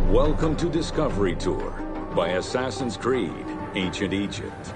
Welcome to Discovery Tour by Assassin's Creed, Ancient Egypt.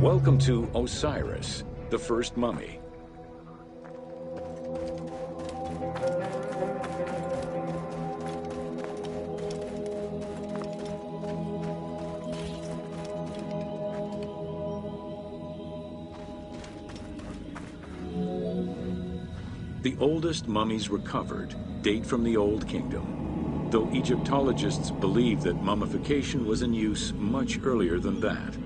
Welcome to Osiris, the first mummy. The oldest mummies recovered date from the Old Kingdom, though Egyptologists believe that mummification was in use much earlier than that.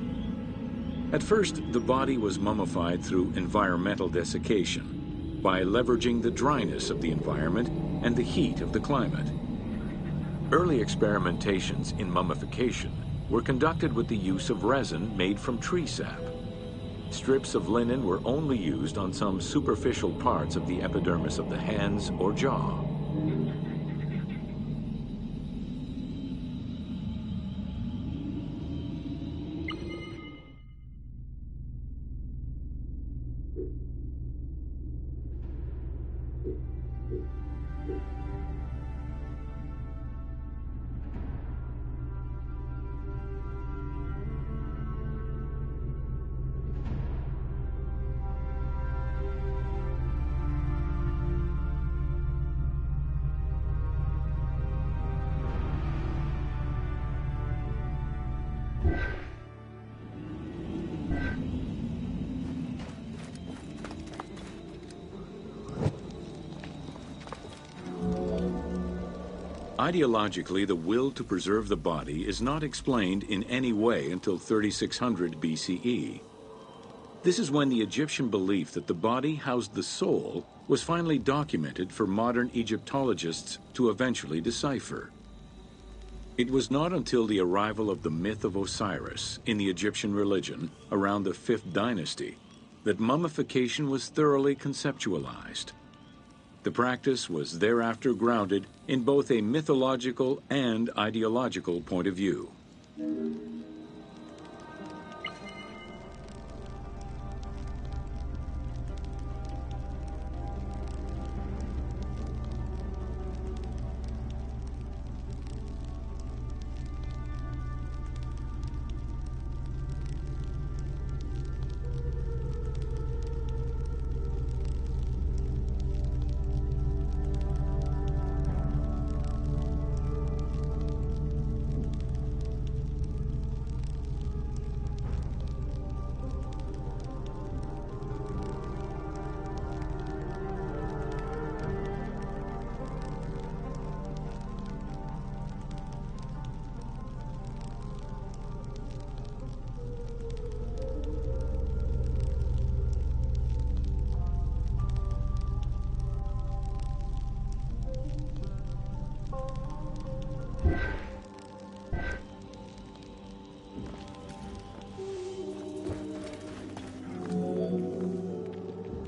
At first, the body was mummified through environmental desiccation, by leveraging the dryness of the environment and the heat of the climate. Early experimentations in mummification were conducted with the use of resin made from tree sap. Strips of linen were only used on some superficial parts of the epidermis of the hands or jaw. Ideologically, the will to preserve the body is not explained in any way until 3600 BCE. This is when the Egyptian belief that the body housed the soul was finally documented for modern Egyptologists to eventually decipher. It was not until the arrival of the myth of Osiris in the Egyptian religion around the 5th dynasty that mummification was thoroughly conceptualized. The practice was thereafter grounded in both a mythological and ideological point of view.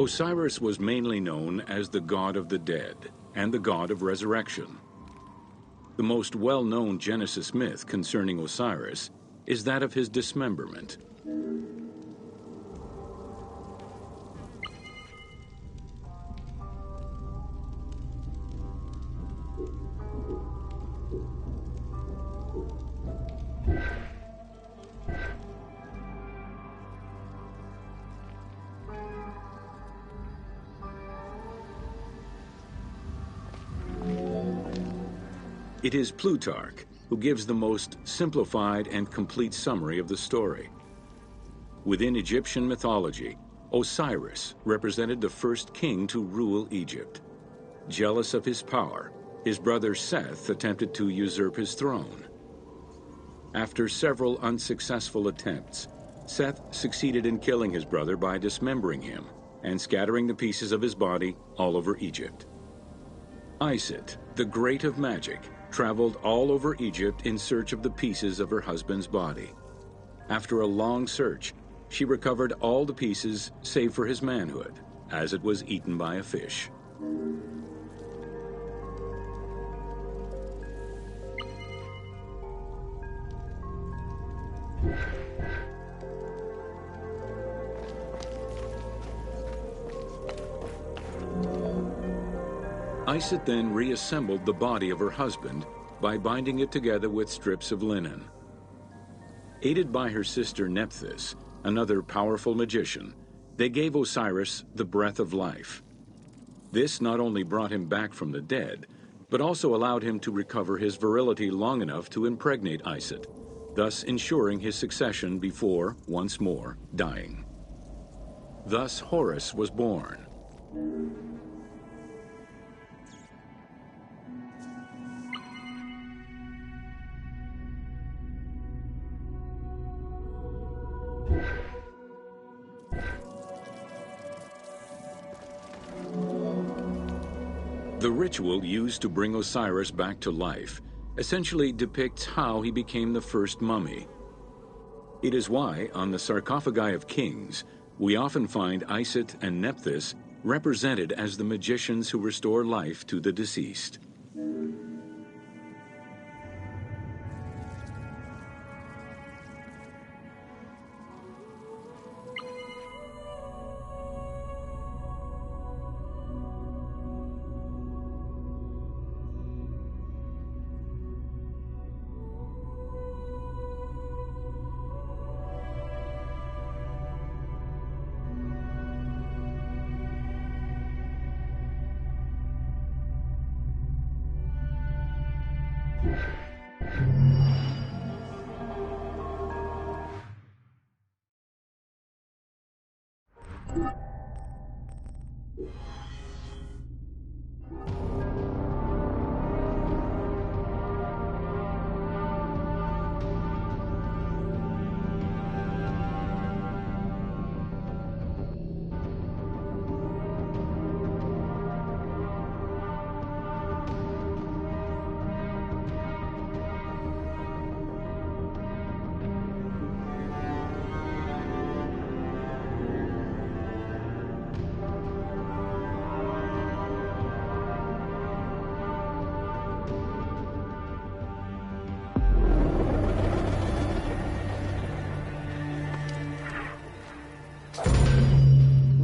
Osiris was mainly known as the god of the dead and the god of resurrection. The most well-known Genesis myth concerning Osiris is that of his dismemberment. It is Plutarch who gives the most simplified and complete summary of the story. Within Egyptian mythology, Osiris represented the first king to rule Egypt. Jealous of his power, his brother Seth attempted to usurp his throne. After several unsuccessful attempts, Seth succeeded in killing his brother by dismembering him and scattering the pieces of his body all over Egypt. Isis, the great of magic, traveled all over Egypt in search of the pieces of her husband's body. After a long search, she recovered all the pieces save for his manhood, as it was eaten by a fish. Isis then reassembled the body of her husband by binding it together with strips of linen. Aided by her sister Nephthys, another powerful magician, they gave Osiris the breath of life. This not only brought him back from the dead, but also allowed him to recover his virility long enough to impregnate Isis, thus ensuring his succession before, once more, dying. Thus Horus was born. The ritual used to bring Osiris back to life essentially depicts how he became the first mummy. It is why, on the sarcophagi of kings, we often find Isis and Nephthys represented as the magicians who restore life to the deceased.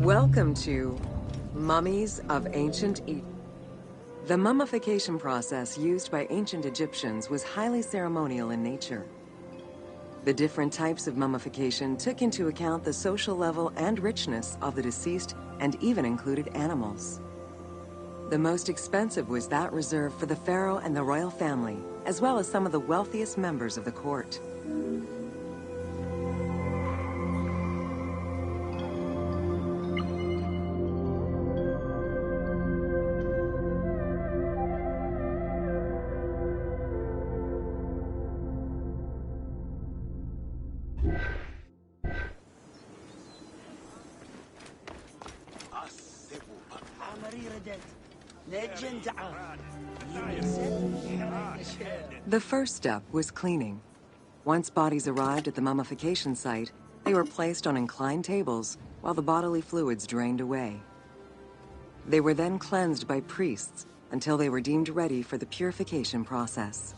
Welcome to Mummies of Ancient Egypt. The mummification process used by ancient Egyptians was highly ceremonial in nature. The different types of mummification took into account the social level and richness of the deceased and even included animals. The most expensive was that reserved for the pharaoh and the royal family, as well as some of the wealthiest members of the court. The first step was cleaning. Once bodies arrived at the mummification site, they were placed on inclined tables while the bodily fluids drained away. They were then cleansed by priests until they were deemed ready for the purification process.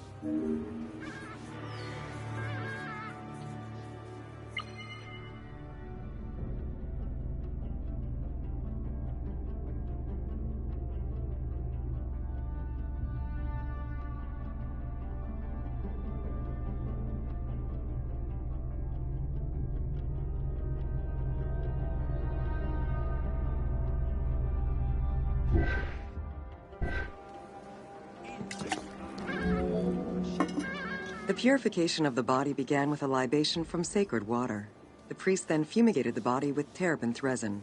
The purification of the body began with a libation from sacred water. The priest then fumigated the body with terebinth resin.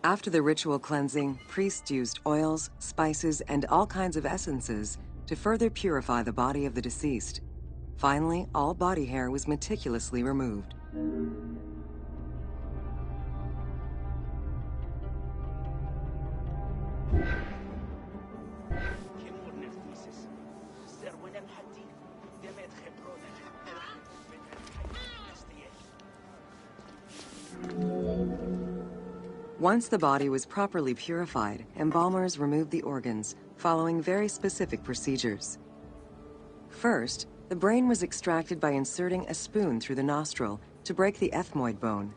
After the ritual cleansing, priests used oils, spices, and all kinds of essences to further purify the body of the deceased. Finally, all body hair was meticulously removed. Once the body was properly purified, embalmers removed the organs, following very specific procedures. First, the brain was extracted by inserting a spoon through the nostril to break the ethmoid bone.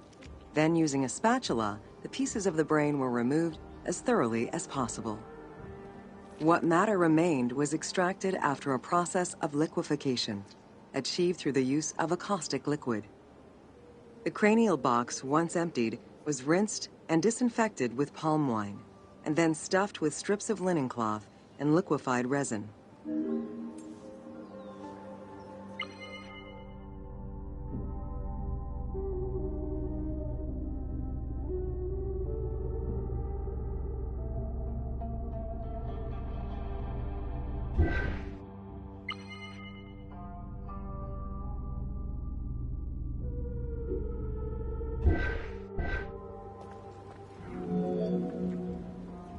Then, using a spatula, the pieces of the brain were removed as thoroughly as possible. What matter remained was extracted after a process of liquefaction, achieved through the use of a caustic liquid. The cranial box, once emptied, was rinsed and disinfected with palm wine, and then stuffed with strips of linen cloth and liquefied resin.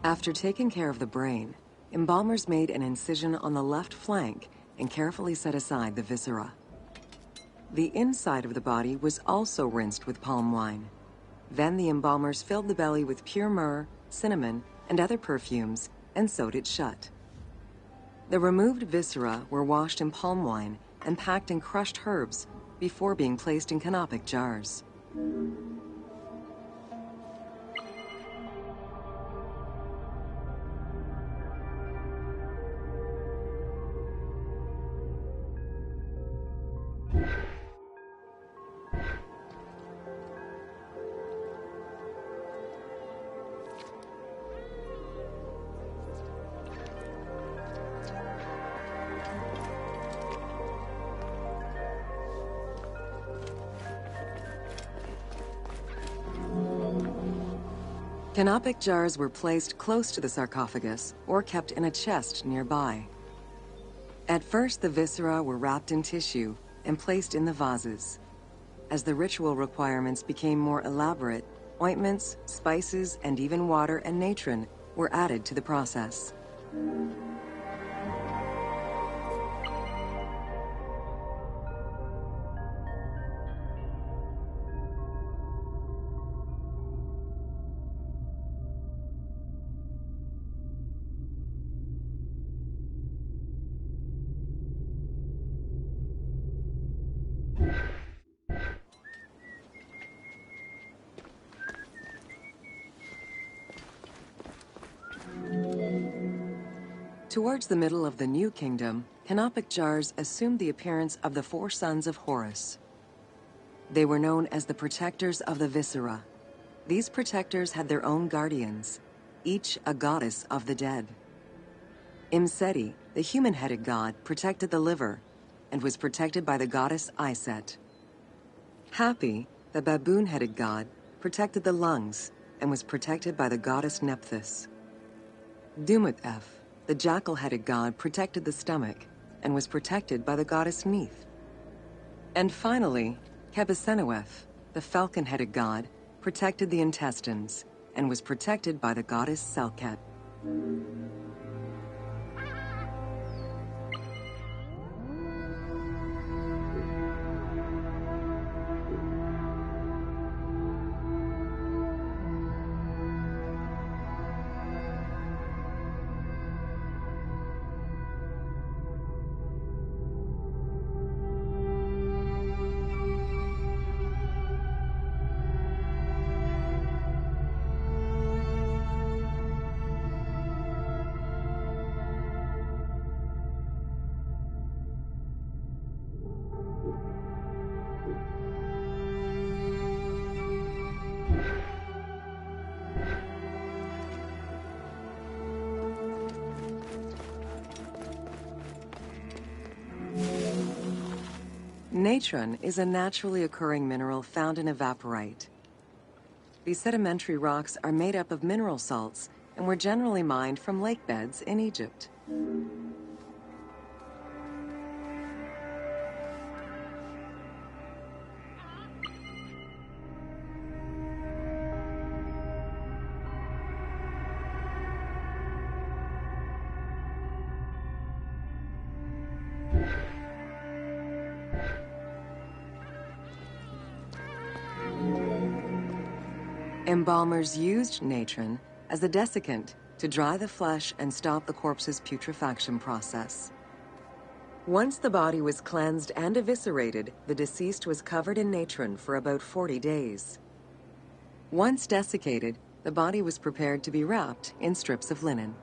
After taking care of the brain, embalmers made an incision on the left flank and carefully set aside the viscera. The inside of the body was also rinsed with palm wine. Then the embalmers filled the belly with pure myrrh, cinnamon, and other perfumes and sewed it shut. The removed viscera were washed in palm wine and packed in crushed herbs before being placed in canopic jars. Canopic jars were placed close to the sarcophagus or kept in a chest nearby. At first, the viscera were wrapped in tissue and placed in the vases. As the ritual requirements became more elaborate, ointments, spices, and even water and natron were added to the process. Towards the middle of the New Kingdom, canopic jars assumed the appearance of the 4 sons of Horus. They were known as the protectors of the viscera. These protectors had their own guardians, each a goddess of the dead. Imseti, the human-headed god, protected the liver and was protected by the goddess Iset. Hapi, the baboon-headed god, protected the lungs and was protected by the goddess Nephthys. Dumut-Ef, the jackal-headed god, protected the stomach and was protected by the goddess Neith. And finally, Kebesenuef, the falcon-headed god, protected the intestines and was protected by the goddess Selket. Natron is a naturally occurring mineral found in evaporite. These sedimentary rocks are made up of mineral salts and were generally mined from lake beds in Egypt. Embalmers used natron as a desiccant to dry the flesh and stop the corpse's putrefaction process. Once the body was cleansed and eviscerated, the deceased was covered in natron for about 40 days. Once desiccated, the body was prepared to be wrapped in strips of linen.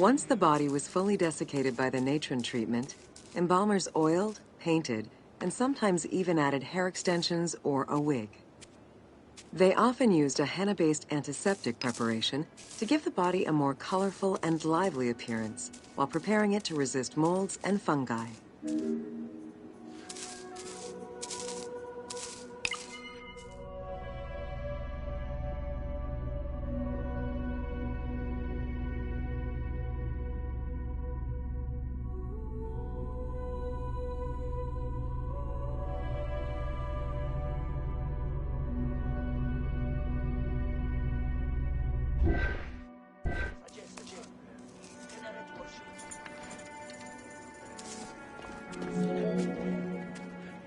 Once the body was fully desiccated by the natron treatment, embalmers oiled, painted, and sometimes even added hair extensions or a wig. They often used a henna-based antiseptic preparation to give the body a more colorful and lively appearance while preparing it to resist molds and fungi.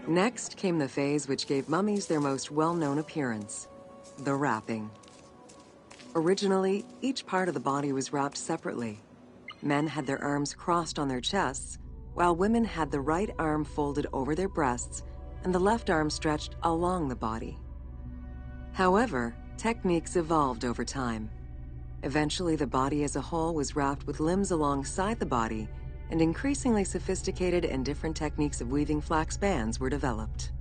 Next came the phase which gave mummies their most well-known appearance, the wrapping. Originally, each part of the body was wrapped separately. Men had their arms crossed on their chests, while women had the right arm folded over their breasts and the left arm stretched along the body. However, techniques evolved over time. Eventually, the body as a whole was wrapped with limbs alongside the body, and increasingly sophisticated and different techniques of weaving flax bands were developed.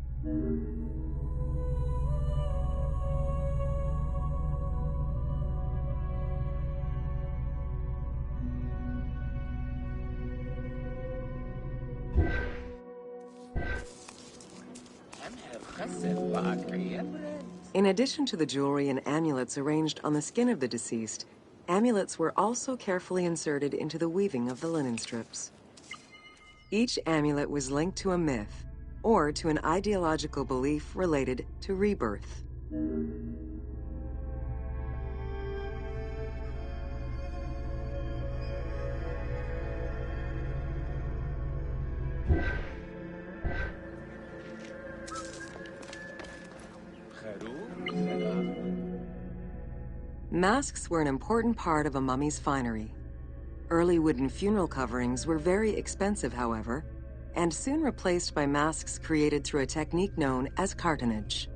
In addition to the jewelry and amulets arranged on the skin of the deceased, amulets were also carefully inserted into the weaving of the linen strips. Each amulet was linked to a myth or to an ideological belief related to rebirth. Masks were an important part of a mummy's finery. Early wooden funeral coverings were very expensive, however, and soon replaced by masks created through a technique known as cartonnage.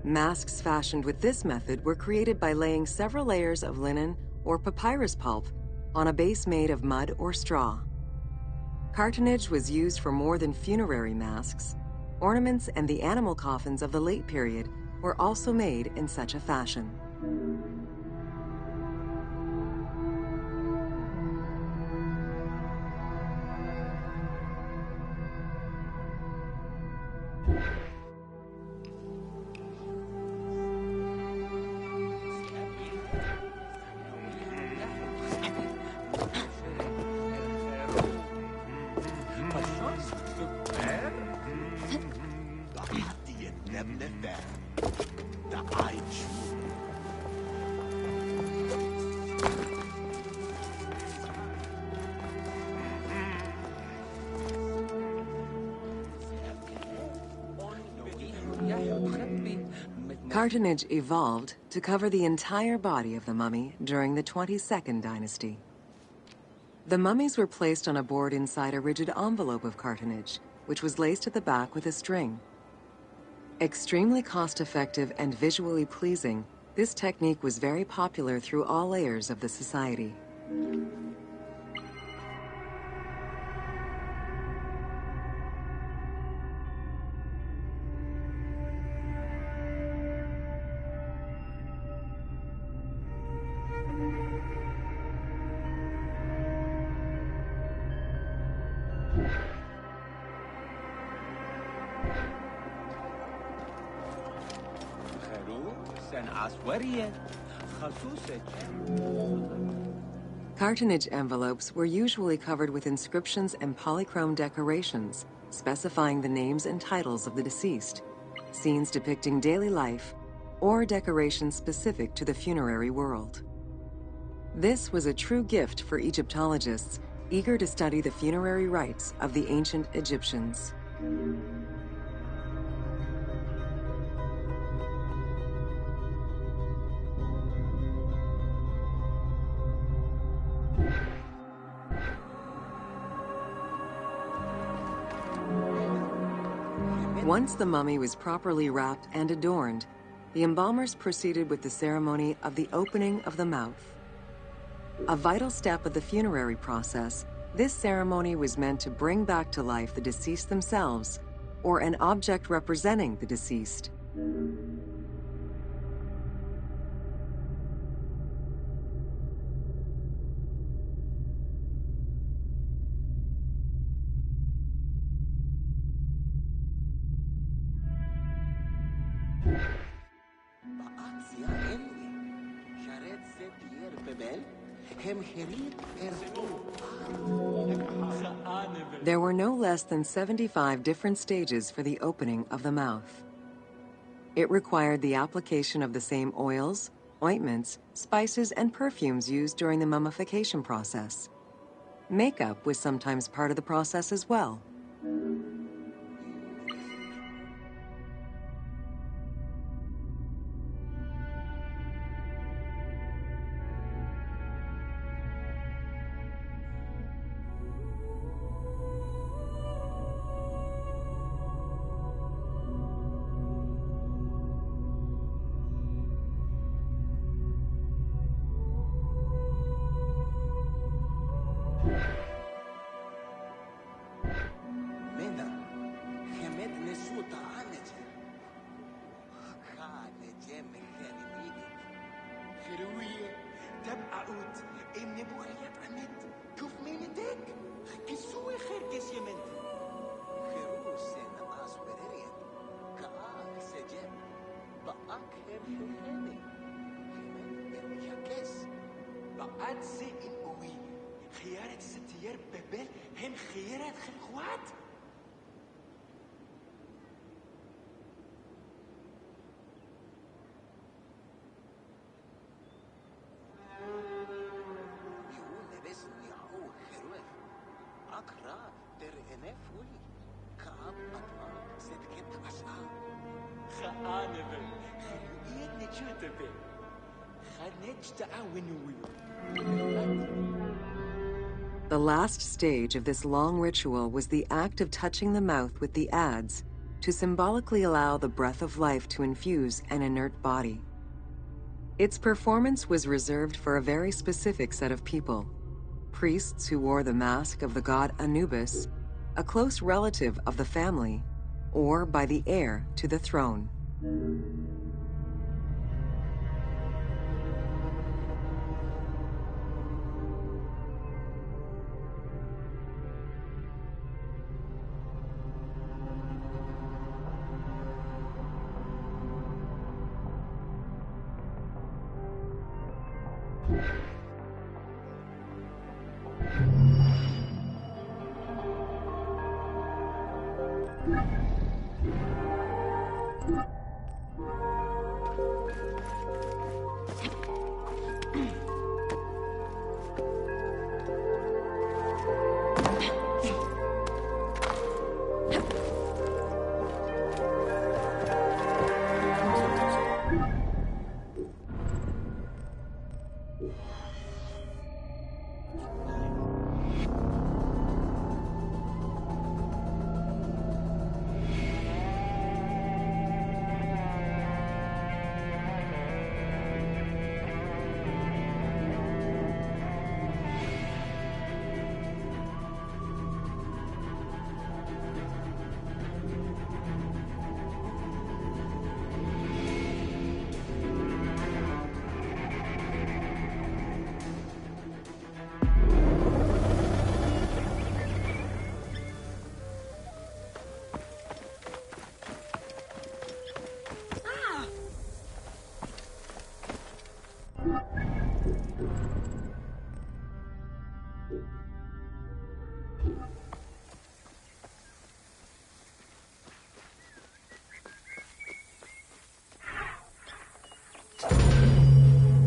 Masks fashioned with this method were created by laying several layers of linen or papyrus pulp on a base made of mud or straw. Cartonnage was used for more than funerary masks. Ornaments and the animal coffins of the late period were also made in such a fashion. Cartonnage evolved to cover the entire body of the mummy during the 22nd dynasty. The mummies were placed on a board inside a rigid envelope of cartonnage, which was laced at the back with a string. Extremely cost-effective and visually pleasing, this technique was very popular through all layers of the society. Cartonnage envelopes were usually covered with inscriptions and polychrome decorations, specifying the names and titles of the deceased, scenes depicting daily life, or decorations specific to the funerary world. This was a true gift for Egyptologists eager to study the funerary rites of the ancient Egyptians. Once the mummy was properly wrapped and adorned, the embalmers proceeded with the ceremony of the opening of the mouth. A vital step of the funerary process, this ceremony was meant to bring back to life the deceased themselves, or an object representing the deceased. There were no less than 75 different stages for the opening of the mouth. It required the application of the same oils, ointments, spices, and perfumes used during the mummification process. Makeup was sometimes part of the process as well. The last stage of this long ritual was the act of touching the mouth with the adze to symbolically allow the breath of life to infuse an inert body. Its performance was reserved for a very specific set of people: priests who wore the mask of the god Anubis, a close relative of the family, or by the heir to the throne.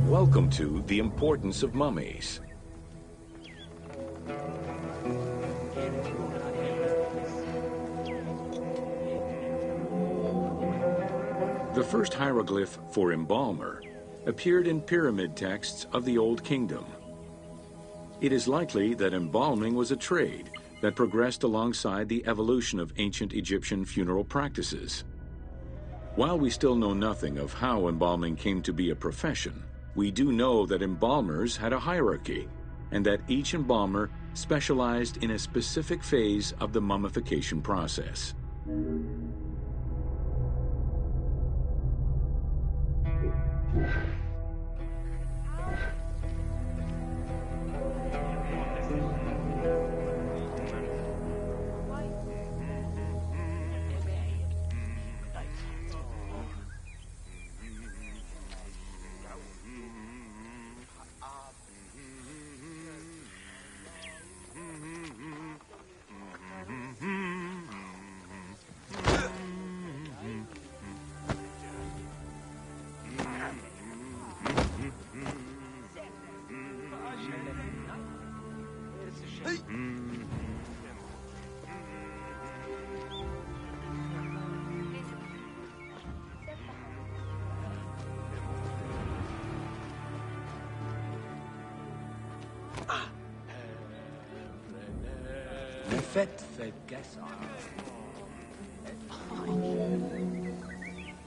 Welcome to The Importance of Mummies. The first hieroglyph for embalmer appeared in pyramid texts of the Old Kingdom. It is likely that embalming was a trade that progressed alongside the evolution of ancient Egyptian funeral practices. While we still know nothing of how embalming came to be a profession, We do know that embalmers had a hierarchy, and that each embalmer specialized in a specific phase of the mummification process.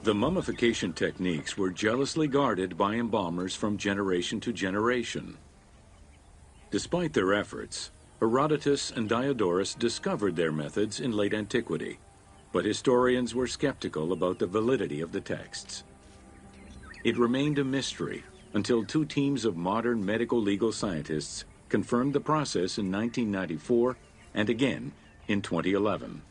The mummification techniques were jealously guarded by embalmers from generation to generation. Despite their efforts, Herodotus and Diodorus discovered their methods in late antiquity, but historians were skeptical about the validity of the texts. It remained a mystery until two teams of modern medical legal scientists confirmed the process in 1994 and again in 2011.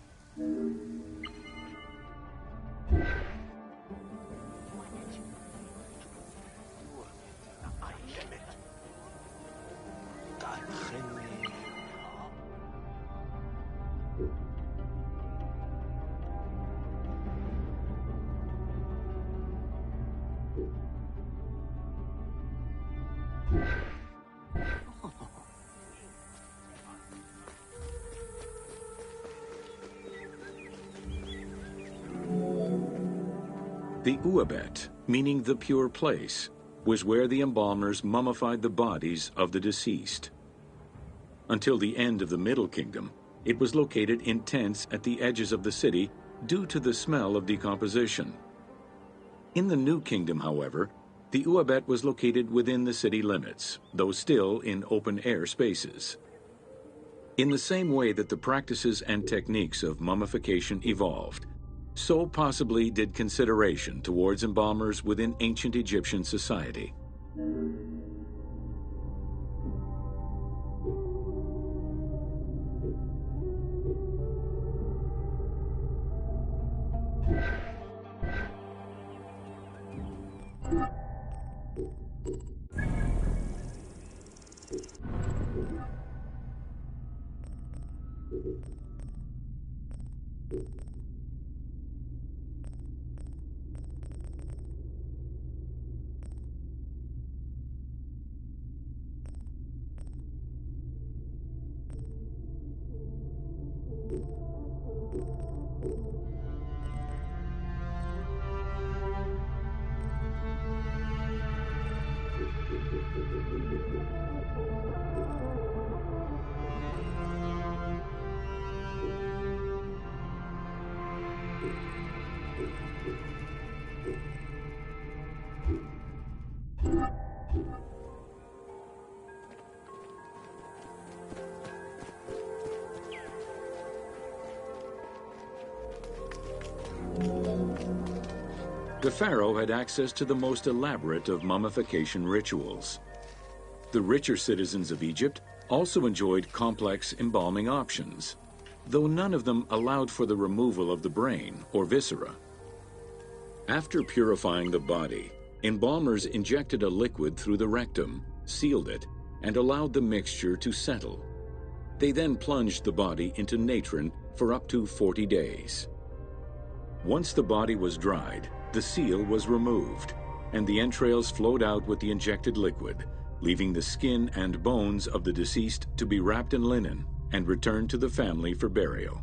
The Uabet, meaning the pure place, was where the embalmers mummified the bodies of the deceased. Until the end of the Middle Kingdom, it was located in tents at the edges of the city due to the smell of decomposition. In the New Kingdom, however, the Uabet was located within the city limits, though still in open-air spaces. In the same way that the practices and techniques of mummification evolved, so possibly did consideration towards embalmers within ancient Egyptian society. The pharaoh had access to the most elaborate of mummification rituals. The richer citizens of Egypt also enjoyed complex embalming options, though none of them allowed for the removal of the brain or viscera. After purifying the body, embalmers injected a liquid through the rectum, sealed it, and allowed the mixture to settle. They then plunged the body into natron for up to 40 days. Once the body was dried, the seal was removed, and the entrails flowed out with the injected liquid, leaving the skin and bones of the deceased to be wrapped in linen and returned to the family for burial.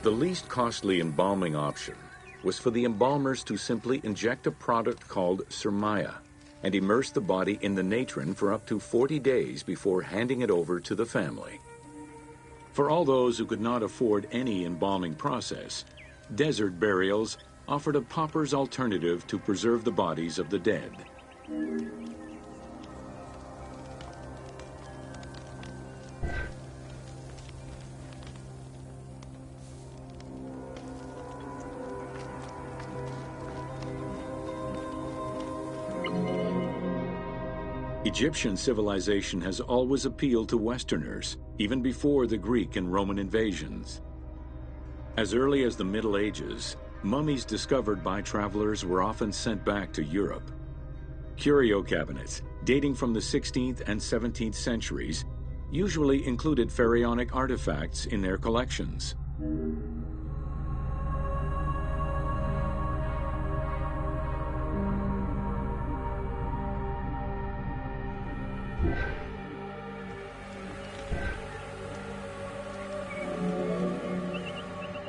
The least costly embalming option was for the embalmers to simply inject a product called surmaya and immerse the body in the natron for up to 40 days before handing it over to the family. For all those who could not afford any embalming process, desert burials offered a pauper's alternative to preserve the bodies of the dead. Egyptian civilization has always appealed to Westerners, even before the Greek and Roman invasions. As early as the Middle Ages, mummies discovered by travelers were often sent back to Europe. Curio cabinets, dating from the 16th and 17th centuries, usually included pharaonic artifacts in their collections.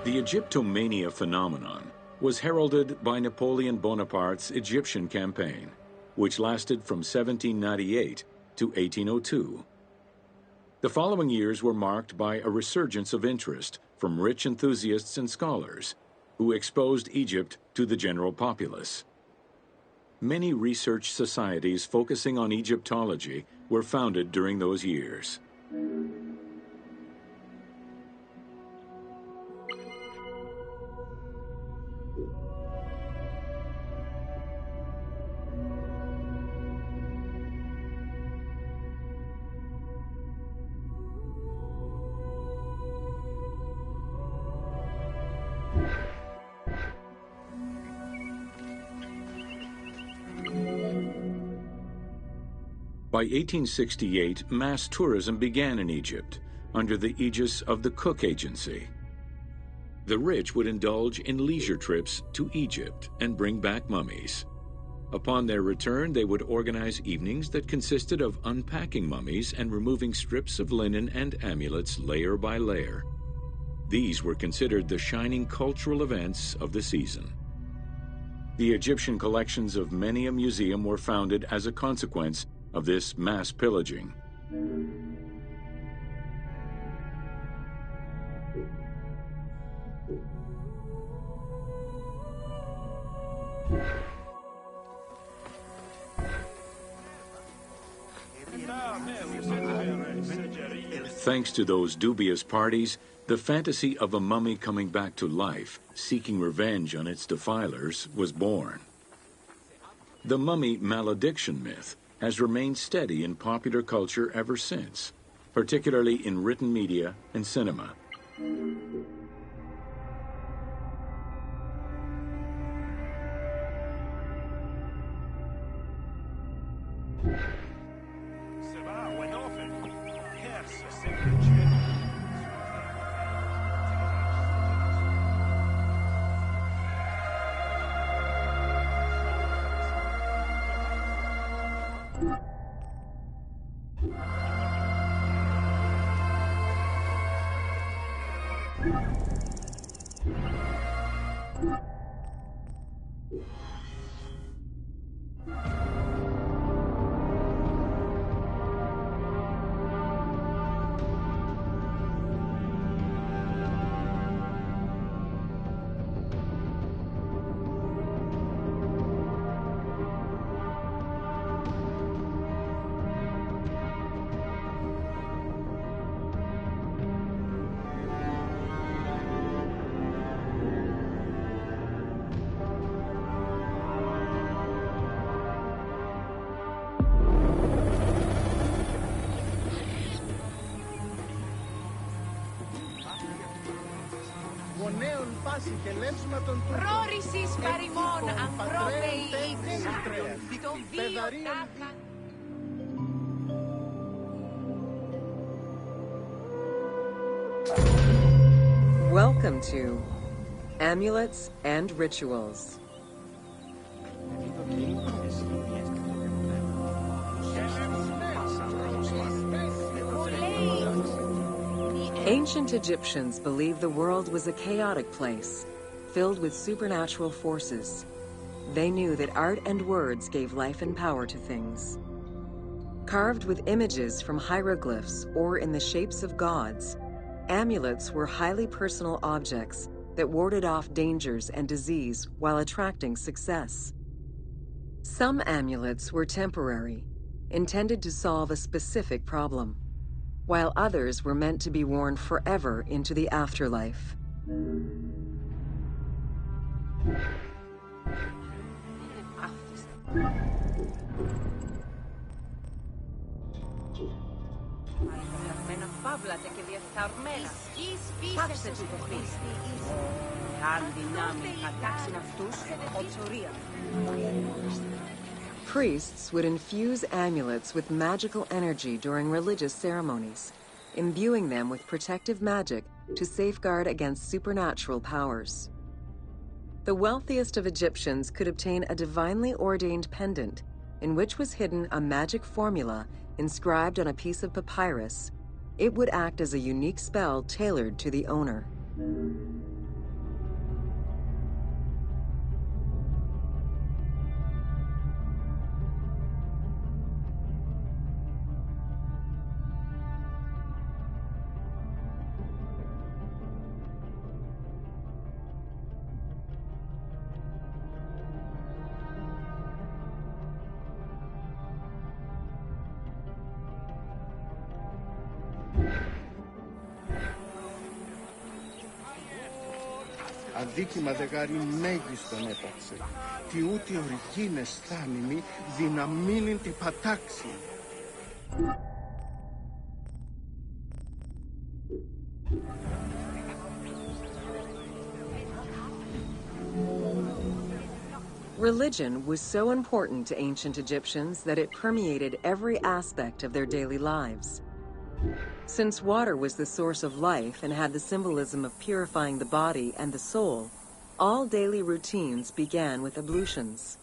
The Egyptomania phenomenon was heralded by Napoleon Bonaparte's Egyptian campaign, which lasted from 1798 to 1802. The following years were marked by a resurgence of interest from rich enthusiasts and scholars who exposed Egypt to the general populace. Many research societies focusing on Egyptology were founded during those years. By 1868, mass tourism began in Egypt under the aegis of the Cook Agency. The rich would indulge in leisure trips to Egypt and bring back mummies. Upon their return, they would organize evenings that consisted of unpacking mummies and removing strips of linen and amulets layer by layer. These were considered the shining cultural events of the season. The Egyptian collections of many a museum were founded as a consequence of this mass pillaging. Thanks to those dubious parties, the fantasy of a mummy coming back to life, seeking revenge on its defilers, was born. The mummy malediction myth has remained steady in popular culture ever since, particularly in written media and cinema. Πρόρησης παρημών ανθρώπαιοι το βίο τάπα. Welcome to Amulets and Rituals. Ancient Egyptians believed the world was a chaotic place, filled with supernatural forces. They knew that art and words gave life and power to things. Carved with images from hieroglyphs or in the shapes of gods, amulets were highly personal objects that warded off dangers and disease while attracting success. Some amulets were temporary, intended to solve a specific problem, while others were meant to be worn forever into the afterlife. Priests would infuse amulets with magical energy during religious ceremonies, imbuing them with protective magic to safeguard against supernatural powers. The wealthiest of Egyptians could obtain a divinely ordained pendant in which was hidden a magic formula inscribed on a piece of papyrus. It would act as a unique spell tailored to the owner. Αδίκημα δεγάρι μέγιστον έπαξε, τι ούτε οργίνες θάνημοι δυναμίνην τη πατάξη. Religion was so important to ancient Egyptians that it permeated every aspect of their daily lives. Since water was the source of life and had the symbolism of purifying the body and the soul, all daily routines began with ablutions.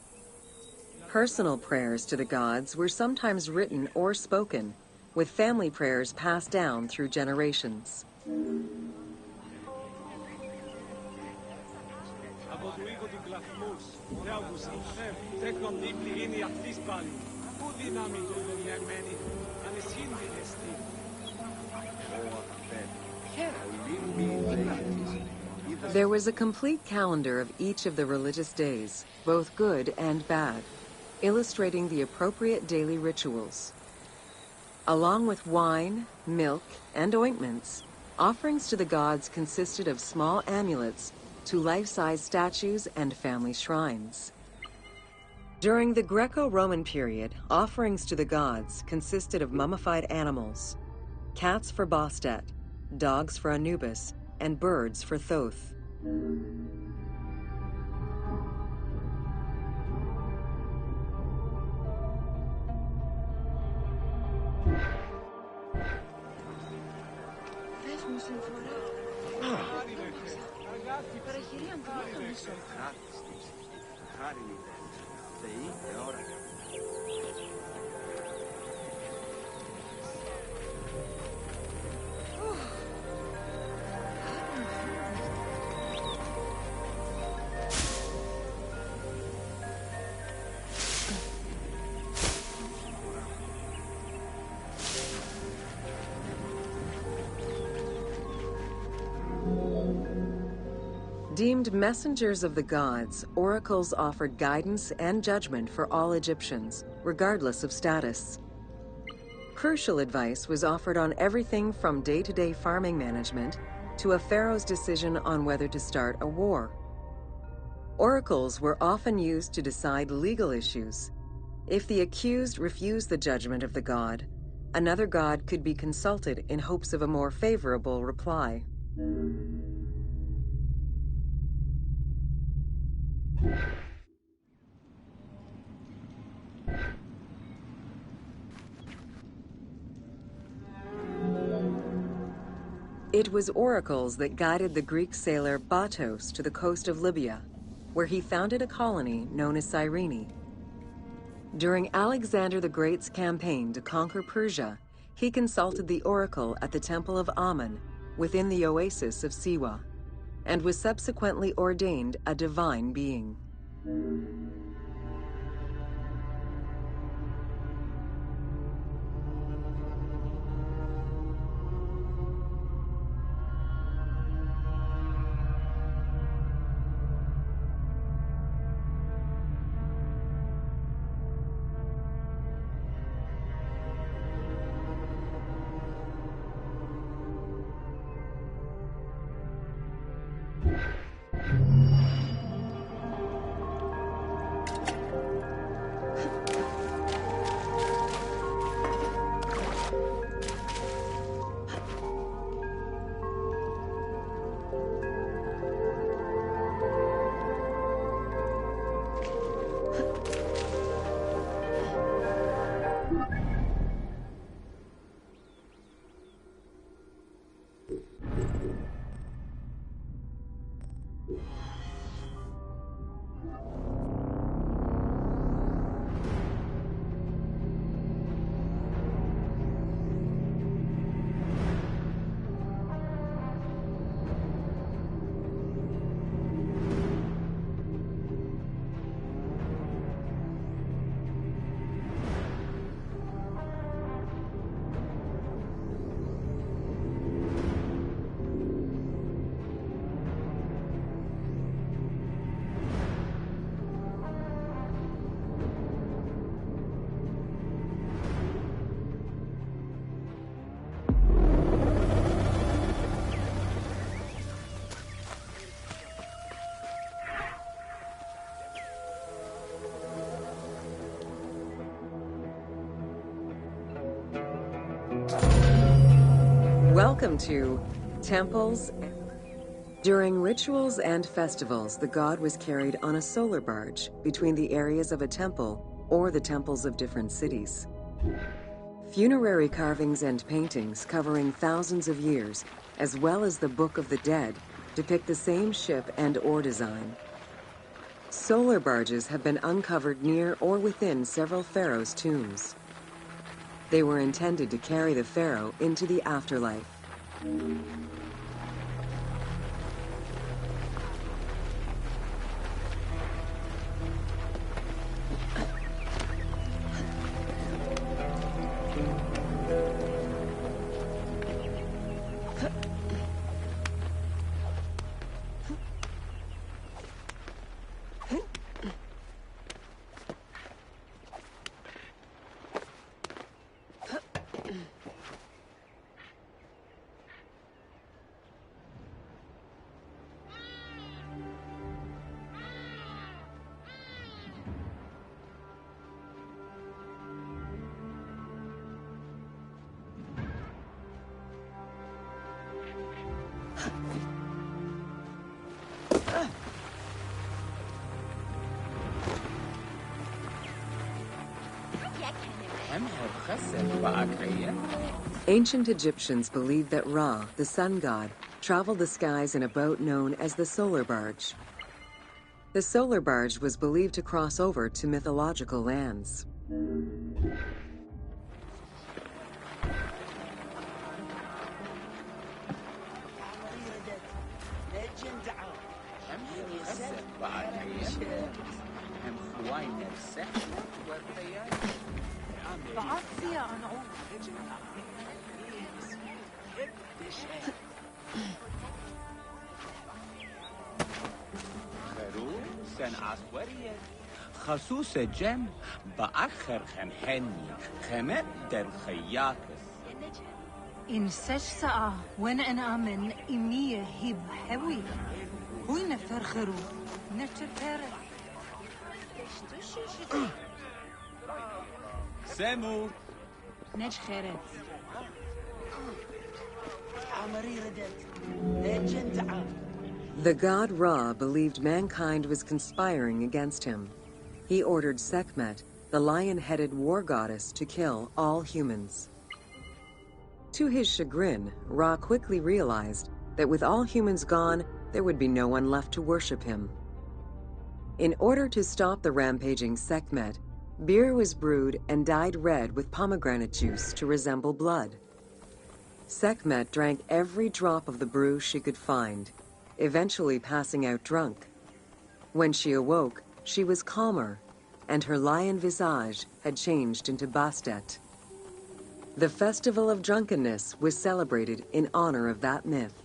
Personal prayers to the gods were sometimes written or spoken, with family prayers passed down through generations. There was a complete calendar of each of the religious days, both good and bad, illustrating the appropriate daily rituals. Along with wine, milk, and ointments, offerings to the gods consisted of small amulets to life-size statues and family shrines. During the Greco-Roman period, offerings to the gods consisted of mummified animals, cats for Bastet, dogs for Anubis, and birds for Thoth. Deemed messengers of the gods, oracles offered guidance and judgment for all Egyptians, regardless of status. Crucial advice was offered on everything from day-to-day farming management to a pharaoh's decision on whether to start a war. Oracles were often used to decide legal issues. If the accused refused the judgment of the god, another god could be consulted in hopes of a more favorable reply. It was oracles that guided the Greek sailor Batos to the coast of Libya, where he founded a colony known as Cyrene. During Alexander the Great's campaign to conquer Persia, he consulted the oracle at the Temple of Amun within the oasis of Siwa, and was subsequently ordained a divine being. Welcome to Temples. During rituals and festivals, the god was carried on a solar barge between the areas of a temple or the temples of different cities. Funerary carvings and paintings covering thousands of years, as well as the Book of the Dead, depict the same ship and oar design. Solar barges have been uncovered near or within several pharaohs' tombs. They were intended to carry the pharaoh into the afterlife. Ancient Egyptians believed that Ra, the sun god, traveled the skies in a boat known as the solar barge. The solar barge was believed to cross over to mythological lands. خصوص جم بأخر خنحني خمت در خياكس إن سجسأ وين أنا من إمية هب حوي وين فرخرو نتفرق سمو نج خيرت The god Ra believed mankind was conspiring against him. He ordered Sekhmet, the lion-headed war goddess, to kill all humans. To his chagrin, Ra quickly realized that with all humans gone, there would be no one left to worship him. In order to stop the rampaging Sekhmet, beer was brewed and dyed red with pomegranate juice to resemble blood. Sekhmet drank every drop of the brew she could find, eventually passing out drunk. When she awoke, she was calmer, and her lion visage had changed into Bastet. The Festival of Drunkenness was celebrated in honor of that myth.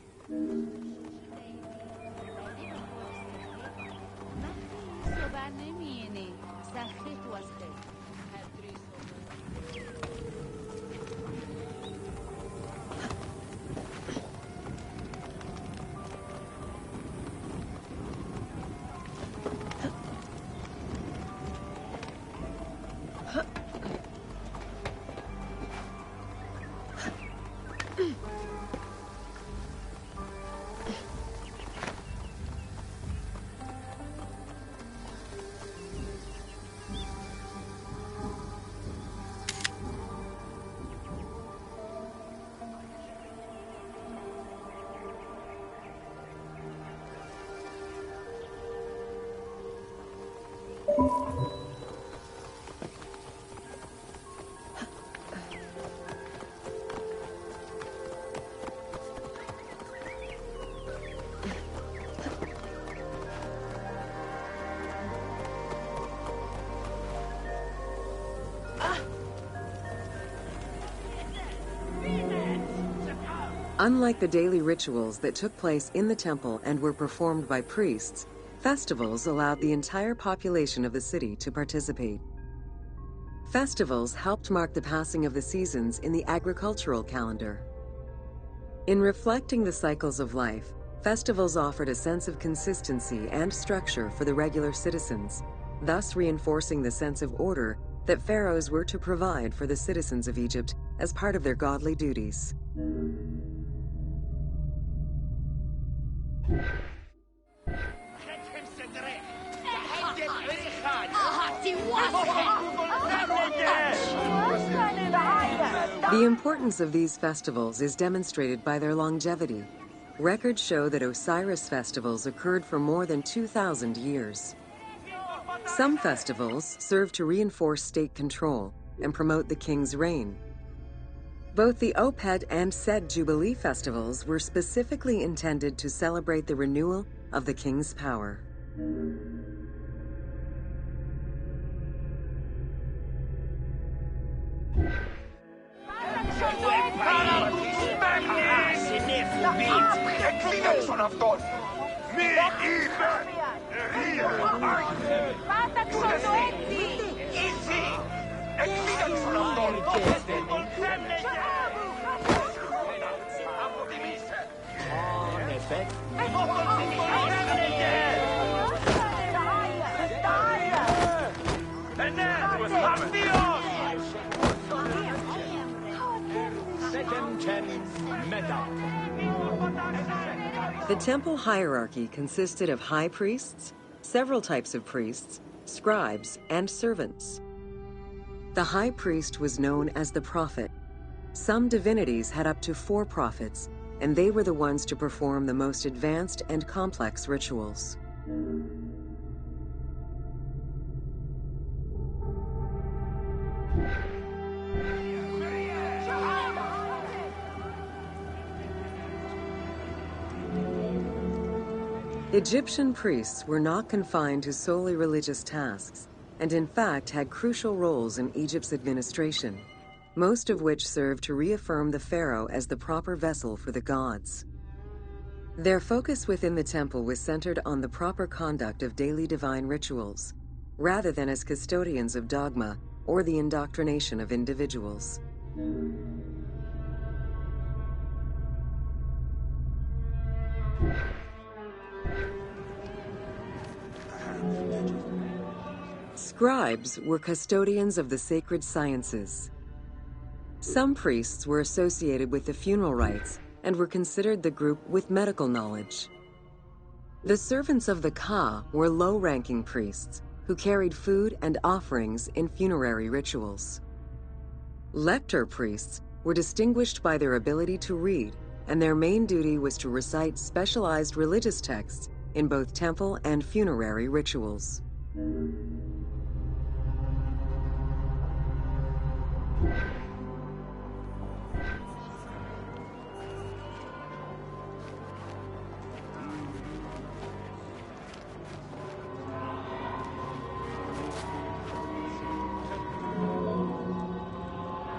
Unlike the daily rituals that took place in the temple and were performed by priests, festivals allowed the entire population of the city to participate. Festivals helped mark the passing of the seasons in the agricultural calendar. In reflecting the cycles of life, festivals offered a sense of consistency and structure for the regular citizens, thus reinforcing the sense of order that pharaohs were to provide for the citizens of Egypt as part of their godly duties. The importance of these festivals is demonstrated by their longevity. Records show that Osiris festivals occurred for more than 2,000 years. Some festivals serve to reinforce state control and promote the king's reign. Both the Opet and Sed Jubilee festivals were specifically intended to celebrate the renewal of the king's power. The temple hierarchy consisted of high priests, several types of priests, scribes, and servants. The high priest was known as the prophet. Some divinities had up to 4 prophets, and they were the ones to perform the most advanced and complex rituals. Egyptian priests were not confined to solely religious tasks, and in fact had crucial roles in Egypt's administration, most of which served to reaffirm the pharaoh as the proper vessel for the gods. Their focus within the temple was centered on the proper conduct of daily divine rituals, rather than as custodians of dogma or the indoctrination of individuals. Scribes were custodians of the sacred sciences. Some priests were associated with the funeral rites and were considered the group with medical knowledge. The servants of the Ka were low-ranking priests who carried food and offerings in funerary rituals. Lector priests were distinguished by their ability to read, and their main duty was to recite specialized religious texts in both temple and funerary rituals.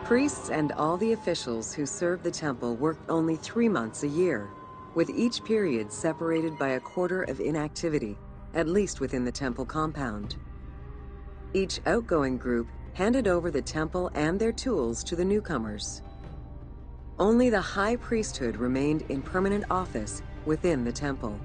Priests and all the officials who served the temple worked only 3 months a year, with each period separated by a quarter of inactivity, at least within the temple compound. Each outgoing group handed over the temple and their tools to the newcomers. Only the high priesthood remained in permanent office within the temple.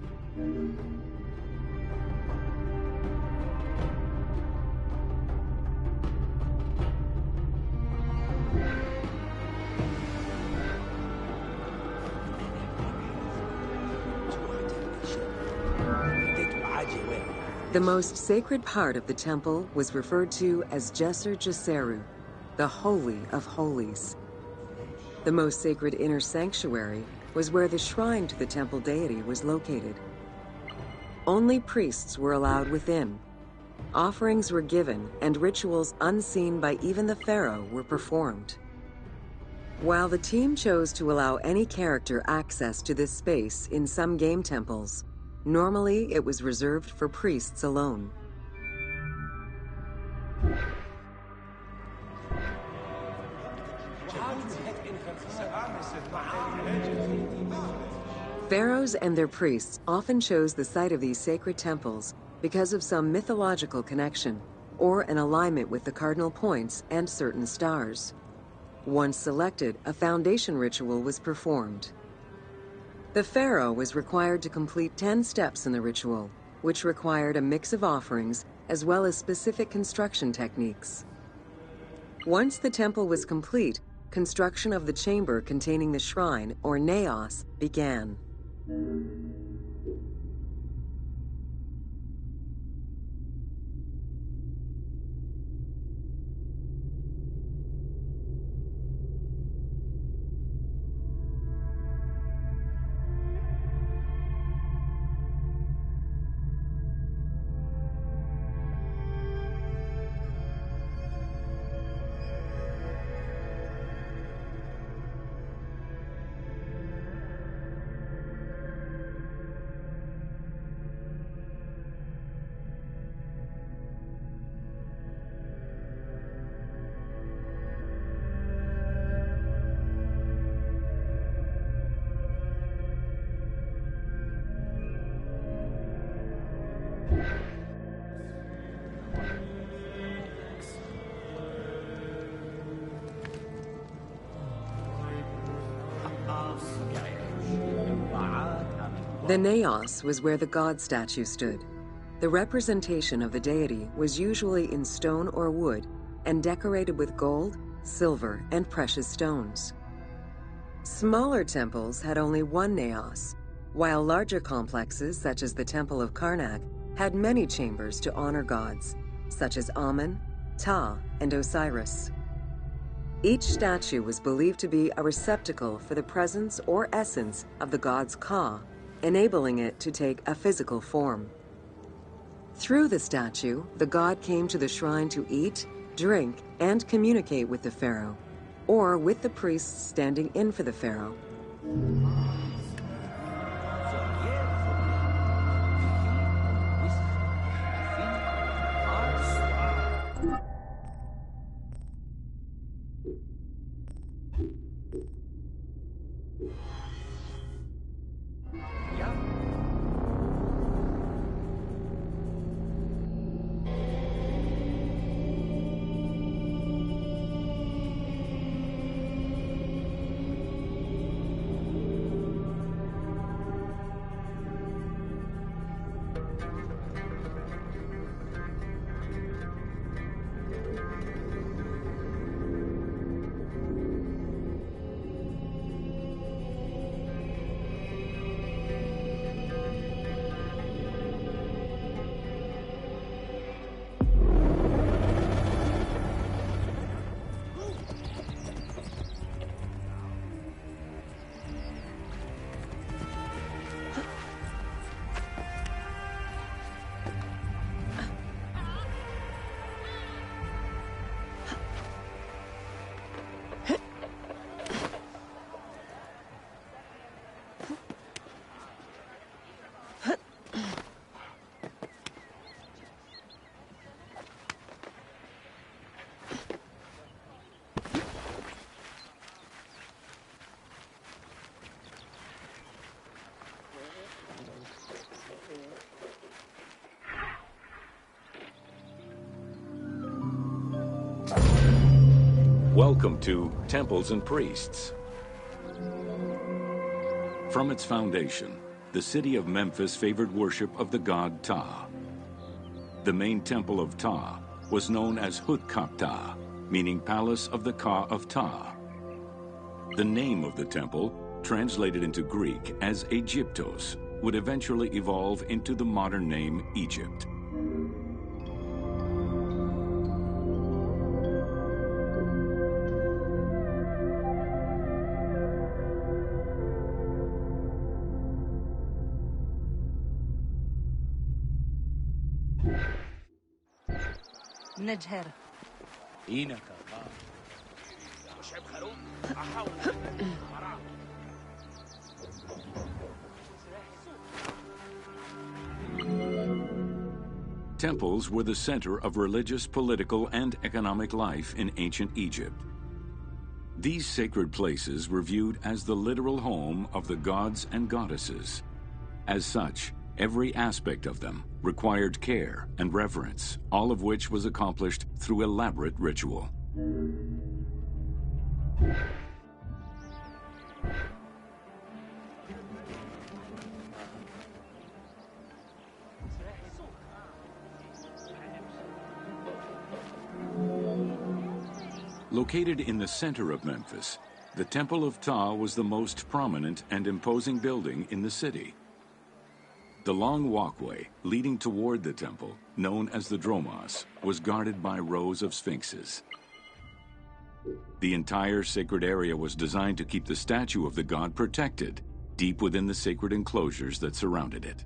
The most sacred part of the temple was referred to as Jeser Jeseru, the Holy of Holies. The most sacred inner sanctuary was where the shrine to the temple deity was located. Only priests were allowed within. Offerings were given, and rituals unseen by even the pharaoh were performed. While the team chose to allow any character access to this space in some game temples, normally it was reserved for priests alone. Pharaohs and their priests often chose the site of these sacred temples because of some mythological connection or an alignment with the cardinal points and certain stars. Once selected, a foundation ritual was performed. The pharaoh was required to complete 10 steps in the ritual, which required a mix of offerings as well as specific construction techniques. Once the temple was complete, construction of the chamber containing the shrine, or naos, began. The naos was where the god statue stood. The representation of the deity was usually in stone or wood and decorated with gold, silver, and precious stones. Smaller temples had only one naos, while larger complexes, such as the Temple of Karnak, had many chambers to honor gods, such as Amun, Ptah, and Osiris. Each statue was believed to be a receptacle for the presence or essence of the god's Ka, enabling it to take a physical form. Through the statue, the god came to the shrine to eat, drink, and communicate with the pharaoh, or with the priests standing in for the pharaoh. Welcome to Temples and Priests. From its foundation, the city of Memphis favored worship of the god Ptah. The main temple of Ptah was known as Hutkaptah, meaning Palace of the Ka of Ptah. The name of the temple, translated into Greek as Aegyptos, would eventually evolve into the modern name Egypt. نجهر. Temples were the center of religious, political, and economic life in ancient Egypt. These sacred places were viewed as the literal home of the gods and goddesses. As such, every aspect of them required care and reverence, all of which was accomplished through elaborate ritual. Located in the center of Memphis, the Temple of Ptah was the most prominent and imposing building in the city. The long walkway leading toward the temple, known as the Dromos, was guarded by rows of sphinxes. The entire sacred area was designed to keep the statue of the god protected, deep within the sacred enclosures that surrounded it.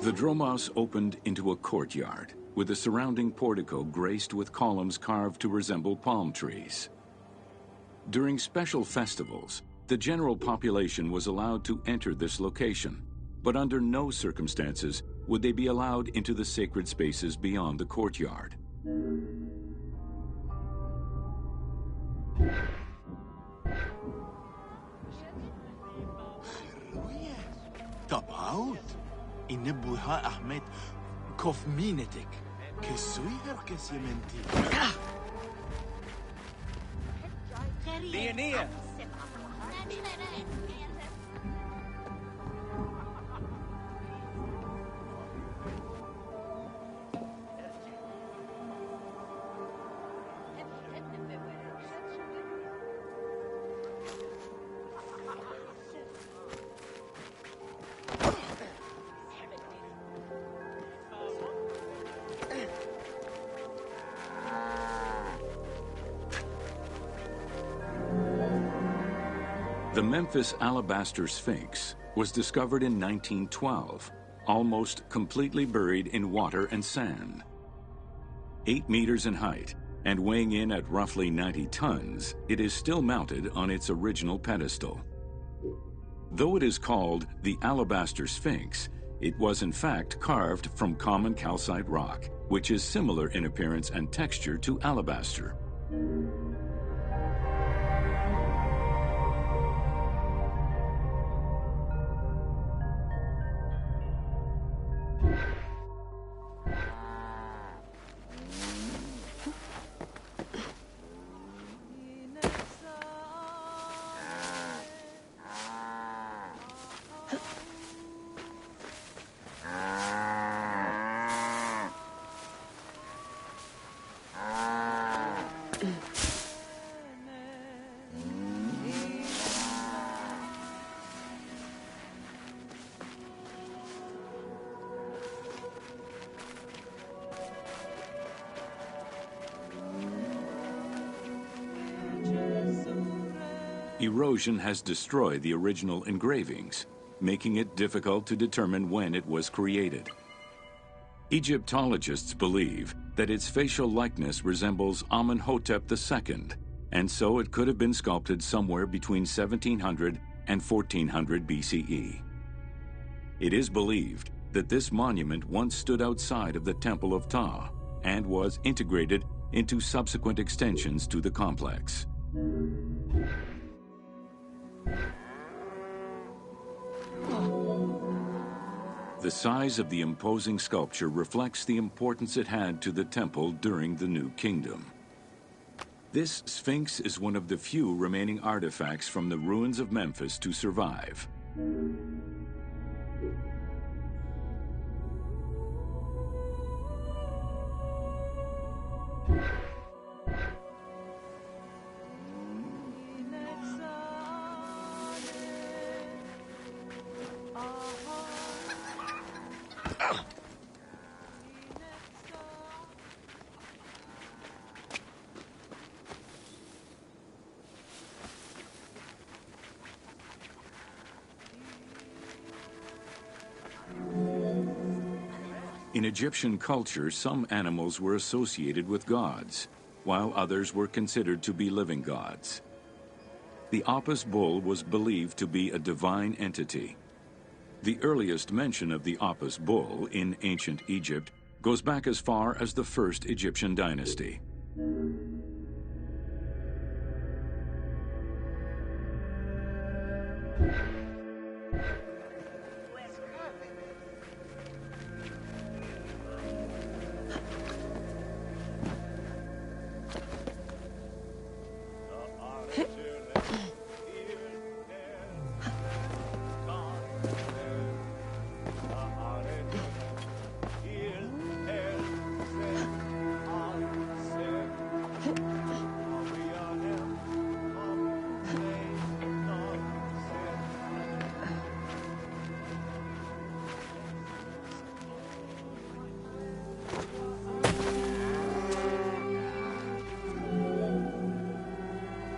The Dromos opened into a courtyard, with a surrounding portico graced with columns carved to resemble palm trees. During special festivals, the general population was allowed to enter this location, but under no circumstances would they be allowed into the sacred spaces beyond the courtyard. إن بوها أحمد كوف مينتك كسوي هركس يمنتي لينية The Memphis Alabaster Sphinx was discovered in 1912, almost completely buried in water and sand. 8 meters in height and weighing in at roughly 90 tons, it is still mounted on its original pedestal. Though it is called the Alabaster Sphinx, it was in fact carved from common calcite rock, which is similar in appearance and texture to alabaster. Erosion has destroyed the original engravings, making it difficult to determine when it was created. Egyptologists believe that its facial likeness resembles Amenhotep II, and so it could have been sculpted somewhere between 1700 and 1400 BCE. It is believed that this monument once stood outside of the Temple of Ptah and was integrated into subsequent extensions to the complex. The size of the imposing sculpture reflects the importance it had to the temple during the New Kingdom. This Sphinx is one of the few remaining artifacts from the ruins of Memphis to survive. In Egyptian culture, some animals were associated with gods, while others were considered to be living gods. The Apis bull was believed to be a divine entity. The earliest mention of the Apis bull in ancient Egypt goes back as far as the first Egyptian dynasty.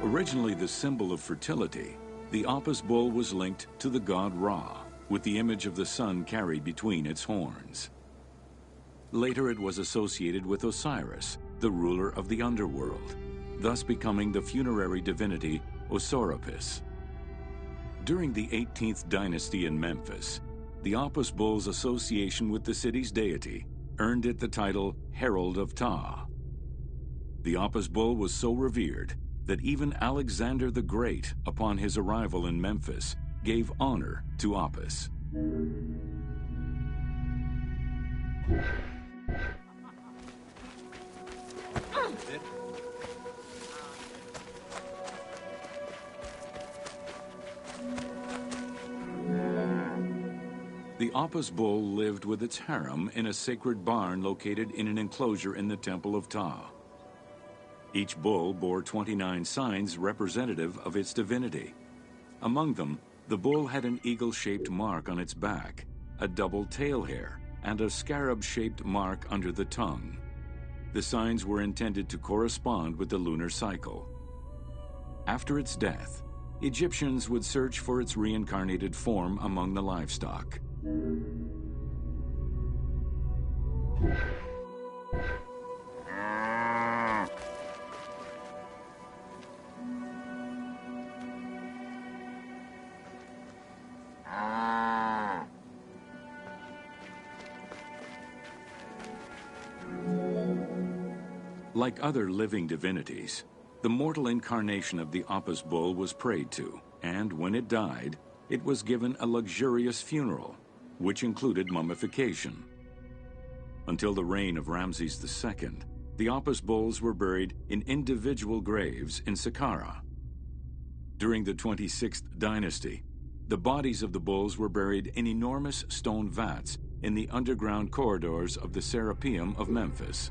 Originally the symbol of fertility, the Apis bull was linked to the god Ra, with the image of the sun carried between its horns. Later it was associated with Osiris, the ruler of the underworld, thus becoming the funerary divinity Osiris. During the 18th dynasty in Memphis, the Apis bull's association with the city's deity earned it the title Herald of Ptah. The Apis bull was so revered that even Alexander the Great, upon his arrival in Memphis, gave honor to Apis. The Apis bull lived with its harem in a sacred barn located in an enclosure in the Temple of Ptah. Each bull bore 29 signs representative of its divinity. Among them, the bull had an eagle-shaped mark on its back, a double tail hair, and a scarab-shaped mark under the tongue. The signs were intended to correspond with the lunar cycle. After its death, Egyptians would search for its reincarnated form among the livestock. Like other living divinities, the mortal incarnation of the Apis bull was prayed to, and when it died, it was given a luxurious funeral, which included mummification. Until the reign of Ramses II, the Apis bulls were buried in individual graves in Saqqara. During the 26th dynasty, the bodies of the bulls were buried in enormous stone vats in the underground corridors of the Serapeum of Memphis.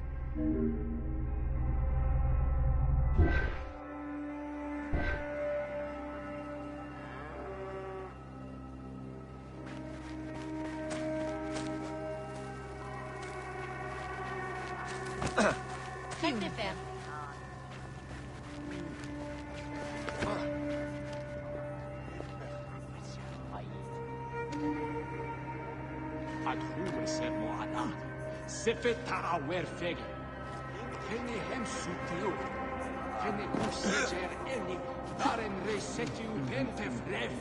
Adhuwe sermo ala. Sefet ta'awer fegi. Kene hem sutiu. Kene kusejer eni. Daren resetiu pentef rev.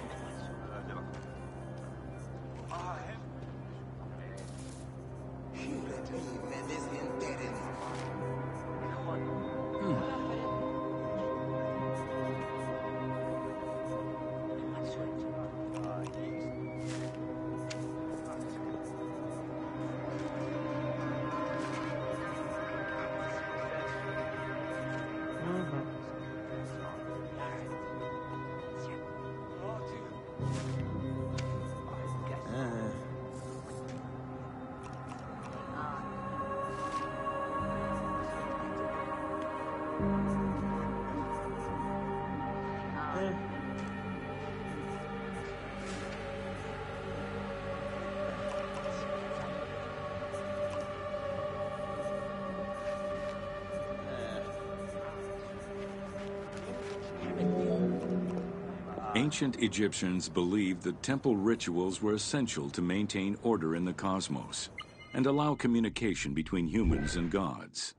Ancient Egyptians believed that temple rituals were essential to maintain order in the cosmos and allow communication between humans and gods.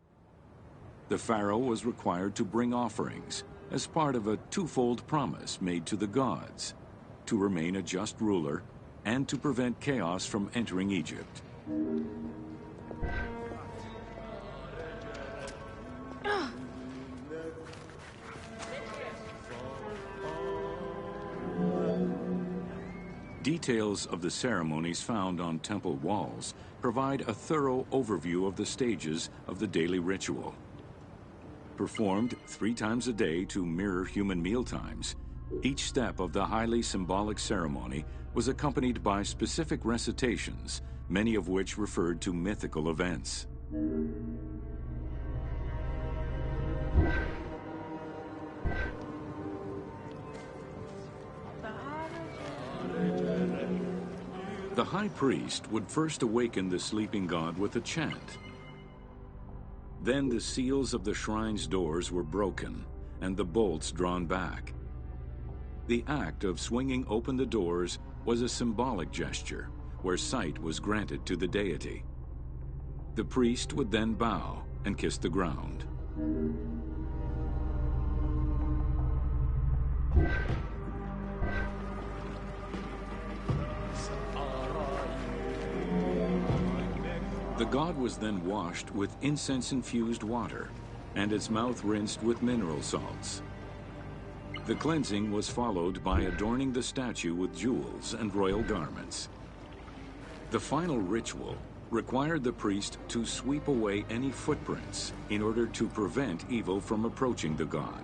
The pharaoh was required to bring offerings as part of a twofold promise made to the gods, to remain a just ruler and to prevent chaos from entering Egypt. Details of the ceremonies found on temple walls provide a thorough overview of the stages of the daily ritual. Performed 3 times a day to mirror human mealtimes, each step of the highly symbolic ceremony was accompanied by specific recitations, many of which referred to mythical events. The high priest would first awaken the sleeping god with a chant. Then the seals of the shrine's doors were broken and the bolts drawn back. The act of swinging open the doors was a symbolic gesture where sight was granted to the deity. The priest would then bow and kiss the ground. The god was then washed with incense-infused water and its mouth rinsed with mineral salts. The cleansing was followed by adorning the statue with jewels and royal garments. The final ritual required the priest to sweep away any footprints in order to prevent evil from approaching the god.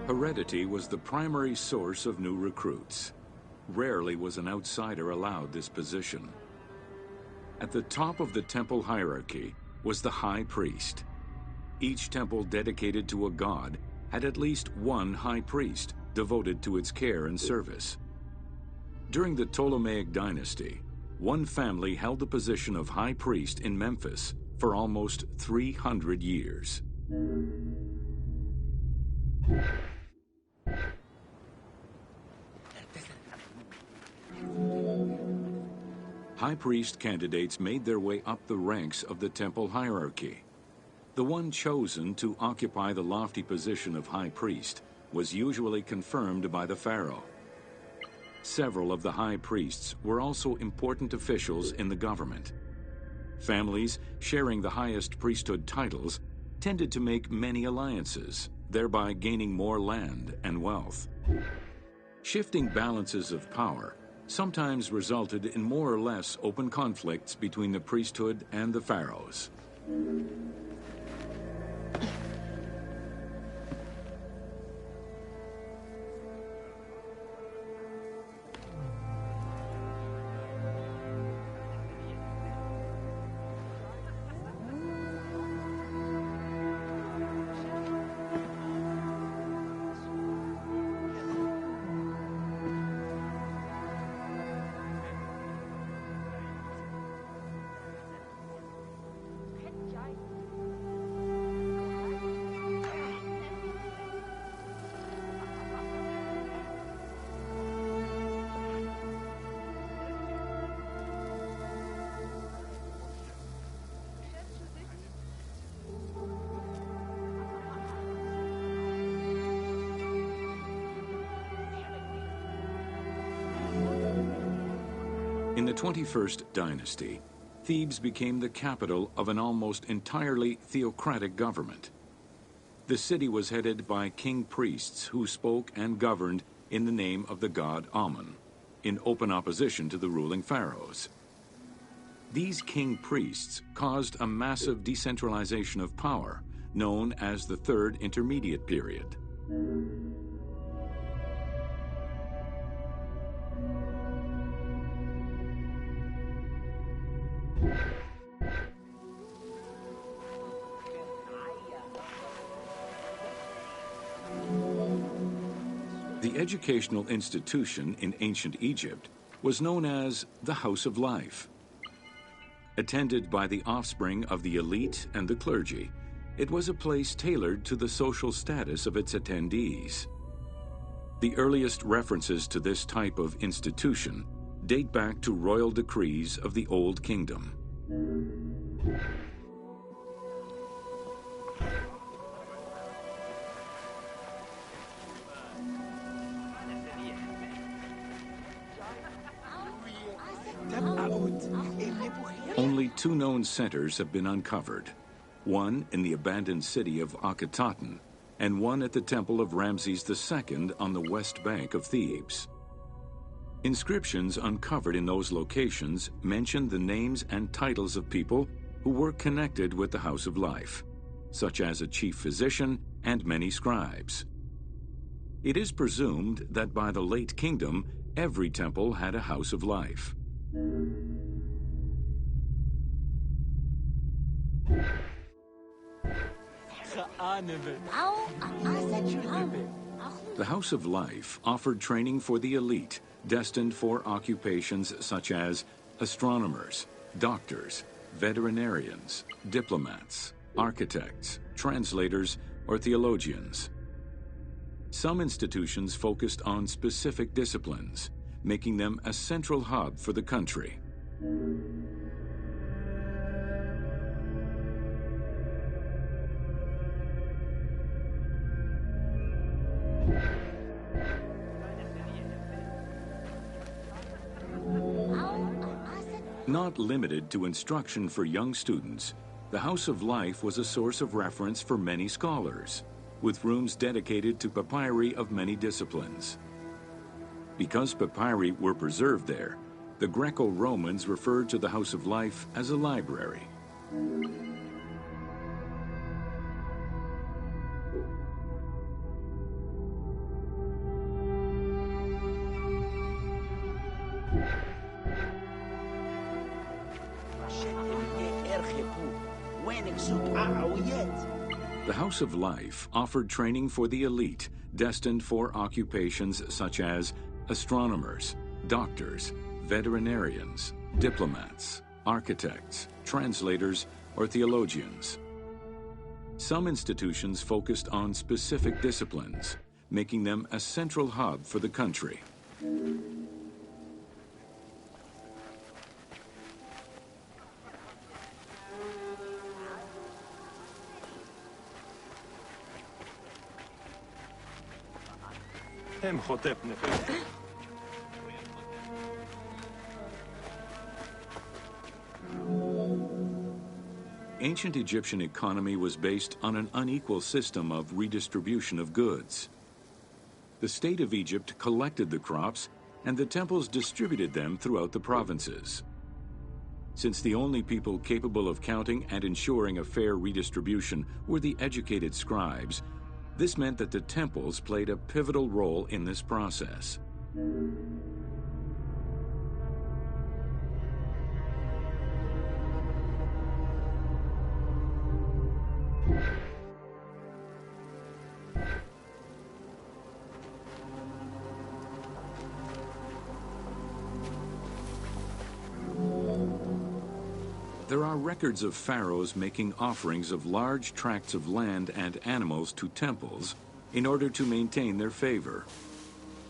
Heredity was the primary source of new recruits. Rarely was an outsider allowed this position. At the top of the temple hierarchy was the high priest. Each temple dedicated to a god had at least one high priest devoted to its care and service. During the Ptolemaic dynasty, one family held the position of high priest in Memphis for almost 300 years. High priest candidates made their way up the ranks of the temple hierarchy. The one chosen to occupy the lofty position of high priest was usually confirmed by the pharaoh. Several of the high priests were also important officials in the government. Families sharing the highest priesthood titles tended to make many alliances, thereby gaining more land and wealth. Shifting balances of power sometimes resulted in more or less open conflicts between the priesthood and the pharaohs. In the 21st dynasty, Thebes became the capital of an almost entirely theocratic government. The city was headed by king priests who spoke and governed in the name of the god Amun, in open opposition to the ruling pharaohs. These king priests caused a massive decentralization of power, known as the Third Intermediate Period. The educational institution in ancient Egypt was known as the House of Life. Attended by the offspring of the elite and the clergy, it was a place tailored to the social status of its attendees. The earliest references to this type of institution date back to royal decrees of the Old Kingdom. Only two known centers have been uncovered, one in the abandoned city of Akhetaten and one at the temple of Ramses II on the west bank of Thebes. Inscriptions uncovered in those locations mention the names and titles of people who were connected with the House of Life, such as a chief physician and many scribes. It is presumed that by the late kingdom, every temple had a House of Life. The House of Life offered training for the elite, destined for occupations such as astronomers, doctors, veterinarians, diplomats, architects, translators, or theologians. Some institutions focused on specific disciplines, making them a central hub for the country. Not limited to instruction for young students, the House of Life was a source of reference for many scholars, with rooms dedicated to papyri of many disciplines. Because papyri were preserved there, the Greco-Romans referred to the House of Life as a library. The House of Life offered training for the elite, destined for occupations such as astronomers, doctors, veterinarians, diplomats, architects, translators, or theologians. Some institutions focused on specific disciplines, making them a central hub for the country. ancient Egyptian economy was based on an unequal system of redistribution of goods. The state of Egypt collected the crops, and the temples distributed them throughout the provinces. Since the only people capable of counting and ensuring a fair redistribution were the educated scribes, this meant that the temples played a pivotal role in this process. There are records of pharaohs making offerings of large tracts of land and animals to temples in order to maintain their favor.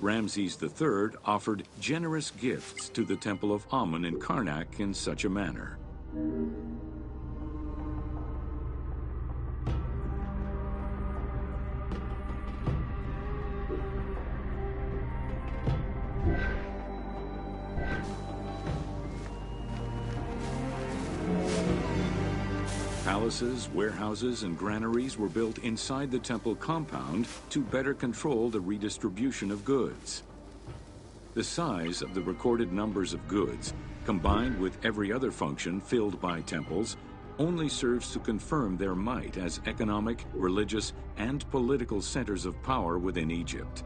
Ramses III offered generous gifts to the temple of Amun in Karnak in such a manner. Palaces, warehouses, and granaries were built inside the temple compound to better control the redistribution of goods. The size of the recorded numbers of goods, combined with every other function filled by temples, only serves to confirm their might as economic, religious, and political centers of power within Egypt.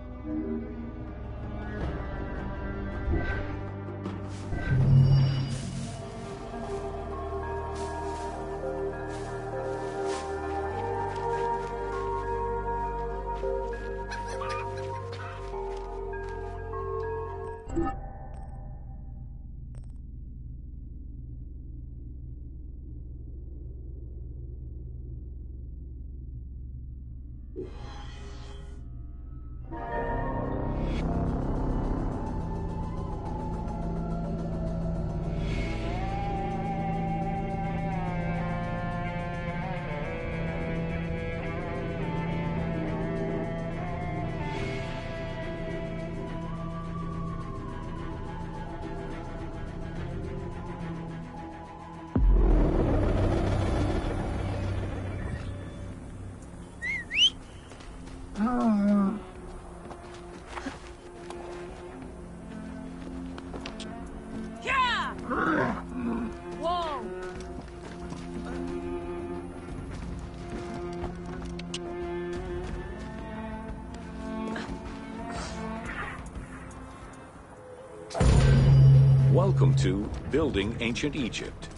Welcome to Building Ancient Egypt.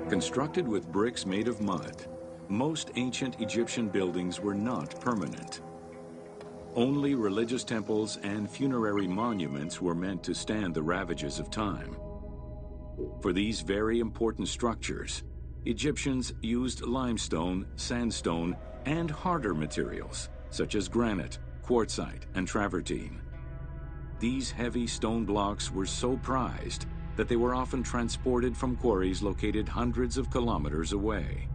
Constructed with bricks made of mud, most ancient Egyptian buildings were not permanent. Only religious temples and funerary monuments were meant to stand the ravages of time. For these very important structures, Egyptians used limestone, sandstone, and harder materials, such as granite, quartzite, and travertine. These heavy stone blocks were so prized that they were often transported from quarries located hundreds of kilometers away.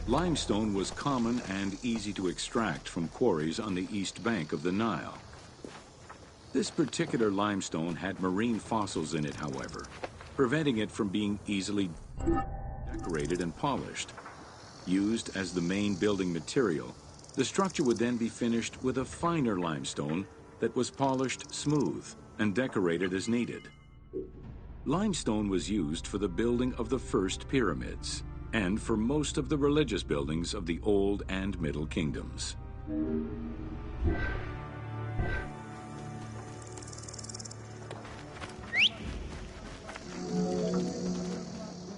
Limestone was common and easy to extract from quarries on the east bank of the Nile. This particular limestone had marine fossils in it, however, preventing it from being easily decorated and polished. Used as the main building material, the structure would then be finished with a finer limestone that was polished smooth and decorated as needed. Limestone was used for the building of the first pyramids and for most of the religious buildings of the Old and Middle Kingdoms.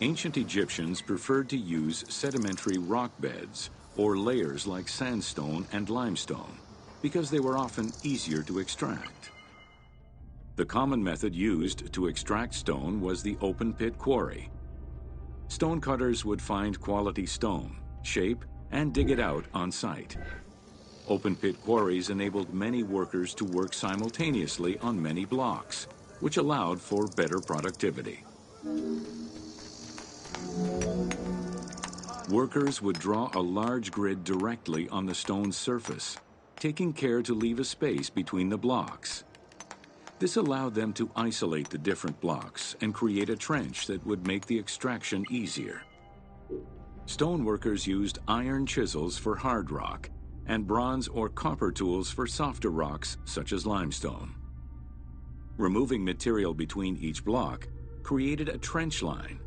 Ancient Egyptians preferred to use sedimentary rock beds or layers like sandstone and limestone because they were often easier to extract. The common method used to extract stone was the open pit quarry. Stonecutters would find quality stone, shape, and dig it out on site. Open pit quarries enabled many workers to work simultaneously on many blocks, which allowed for better productivity. Workers would draw a large grid directly on the stone's surface, taking care to leave a space between the blocks. This allowed them to isolate the different blocks and create a trench that would make the extraction easier. Stoneworkers used iron chisels for hard rock and bronze or copper tools for softer rocks such as limestone. Removing material between each block created a trench line.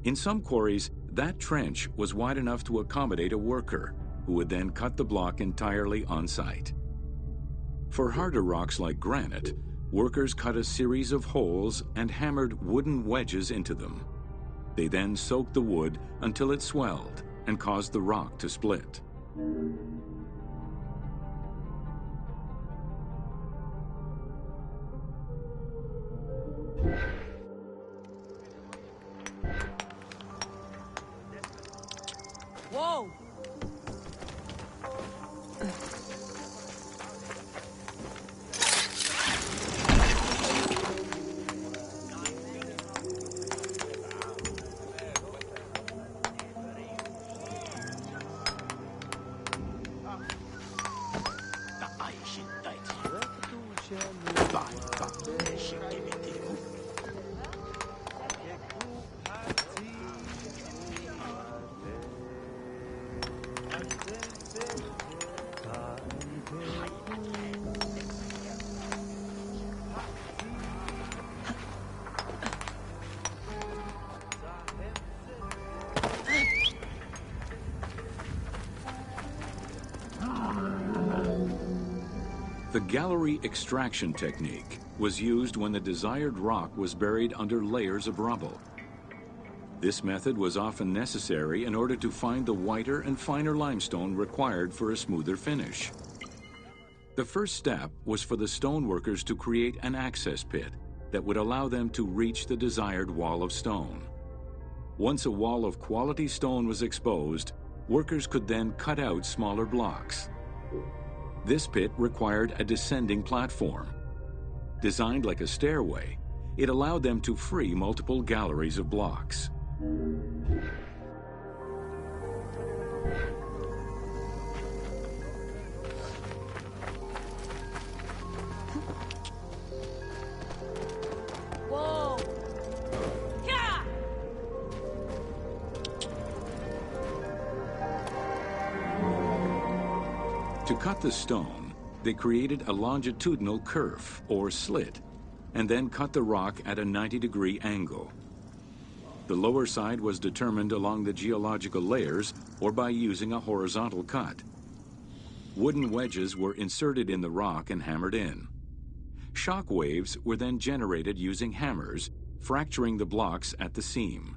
In some quarries, that trench was wide enough to accommodate a worker, who would then cut the block entirely on site. For harder rocks like granite, workers cut a series of holes and hammered wooden wedges into them. They then soaked the wood until it swelled and caused the rock to split. Whoa! The gallery extraction technique was used when the desired rock was buried under layers of rubble. This method was often necessary in order to find the whiter and finer limestone required for a smoother finish. The first step was for the stoneworkers to create an access pit that would allow them to reach the desired wall of stone. Once a wall of quality stone was exposed, workers could then cut out smaller blocks. This pit required a descending platform. Designed like a stairway, it allowed them to free multiple galleries of blocks. Whoa! Yeah! To cut the stone, they created a longitudinal kerf, or slit, and then cut the rock at a 90-degree angle. The lower side was determined along the geological layers or by using a horizontal cut. Wooden wedges were inserted in the rock and hammered in. Shock waves were then generated using hammers, fracturing the blocks at the seam.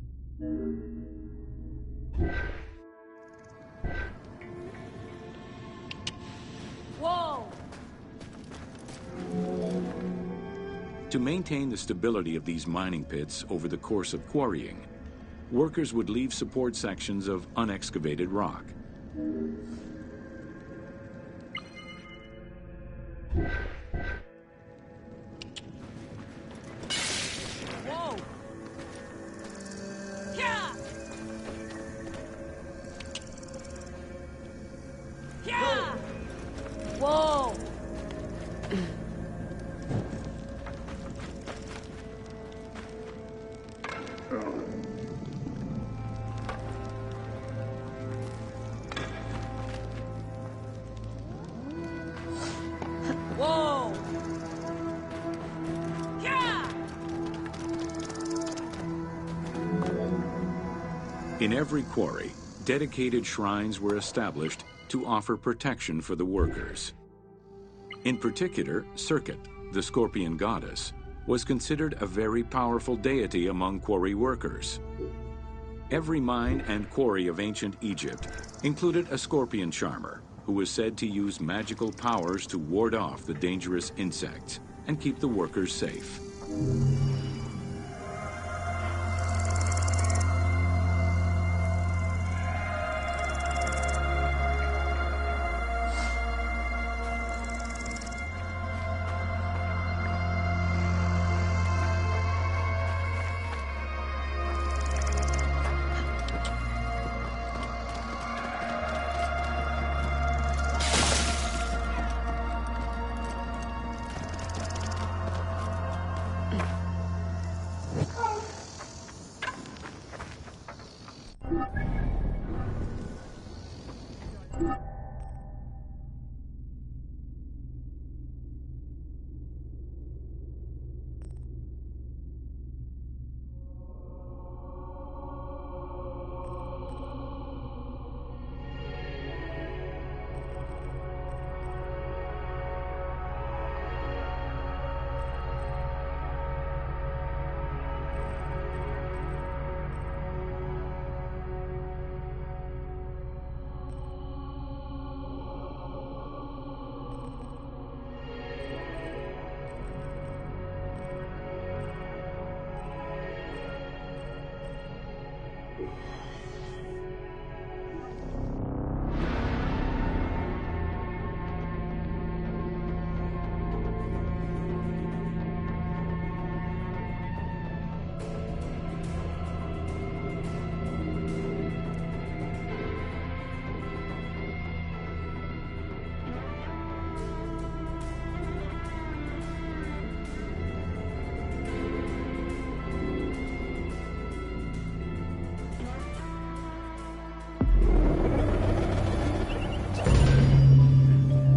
Whoa! To maintain the stability of these mining pits over the course of quarrying, workers would leave support sections of unexcavated rock. Whoa! Yeah! Yeah! Whoa! Whoa! Yeah! In every quarry, dedicated shrines were established to offer protection for the workers. In particular, Serket, the scorpion goddess, was considered a very powerful deity among quarry workers. Every mine and quarry of ancient Egypt included a scorpion charmer, who was said to use magical powers to ward off the dangerous insects and keep the workers safe.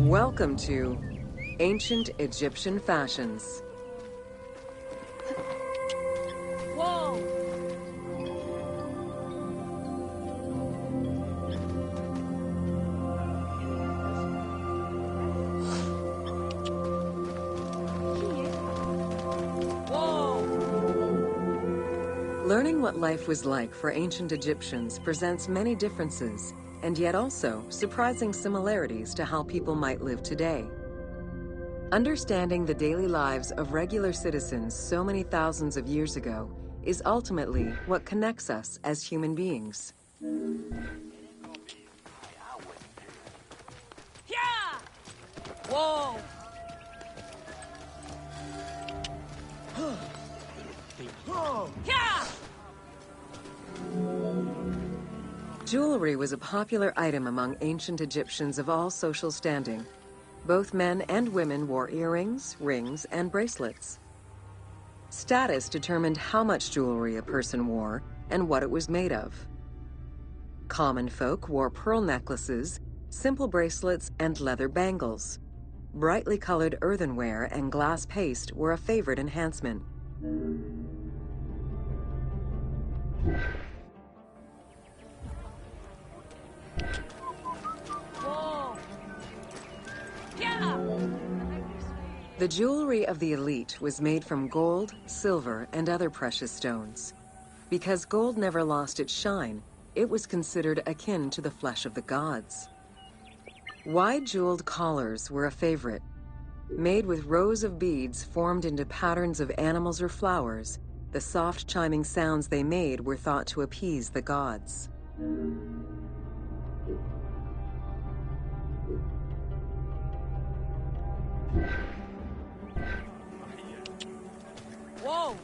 Welcome to Ancient Egyptian Fashions. Whoa! Learning what life was like for ancient Egyptians presents many differences, and yet also surprising similarities to how people might live today. Understanding the daily lives of regular citizens so many thousands of years ago is ultimately what connects us as human beings. Yeah! Whoa! Yeah! Jewelry was a popular item among ancient Egyptians of all social standing. Both men and women wore earrings, rings, and bracelets. Status determined how much jewelry a person wore and what it was made of. Common folk wore pearl necklaces, simple bracelets, and leather bangles. Brightly colored earthenware and glass paste were a favorite enhancement. Whoa! Yeah! The jewelry of the elite was made from gold, silver, and other precious stones. Because gold never lost its shine, it was considered akin to the flesh of the gods. Wide jeweled collars were a favorite. Made with rows of beads formed into patterns of animals or flowers, the soft chiming sounds they made were thought to appease the gods. Whoa!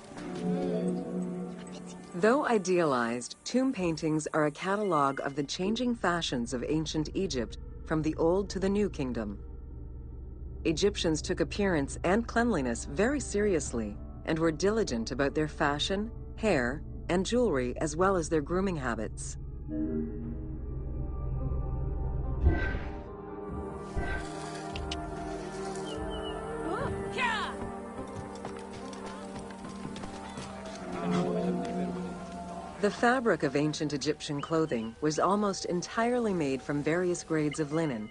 Though idealized, tomb paintings are a catalog of the changing fashions of ancient Egypt from the Old to the New Kingdom. Egyptians took appearance and cleanliness very seriously and were diligent about their fashion, hair, and jewelry as well as their grooming habits. Yeah! The fabric of ancient Egyptian clothing was almost entirely made from various grades of linen.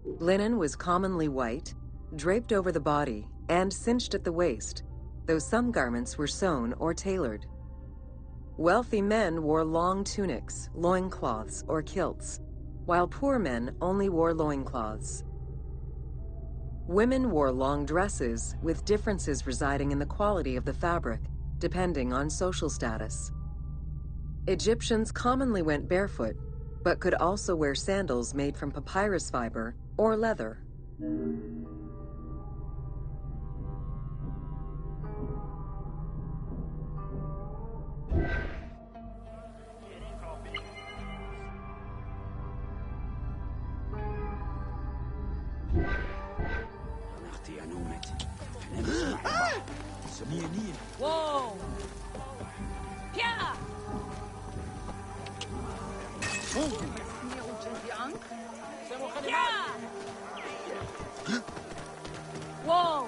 Linen was commonly white, draped over the body, and cinched at the waist, though some garments were sewn or tailored. Wealthy men wore long tunics, loincloths, or kilts, while poor men only wore loincloths. Women wore long dresses, with differences residing in the quality of the fabric, depending on social status. Egyptians commonly went barefoot, but could also wear sandals made from papyrus fiber or leather. Whoa! Yeah! Yeah! Whoa!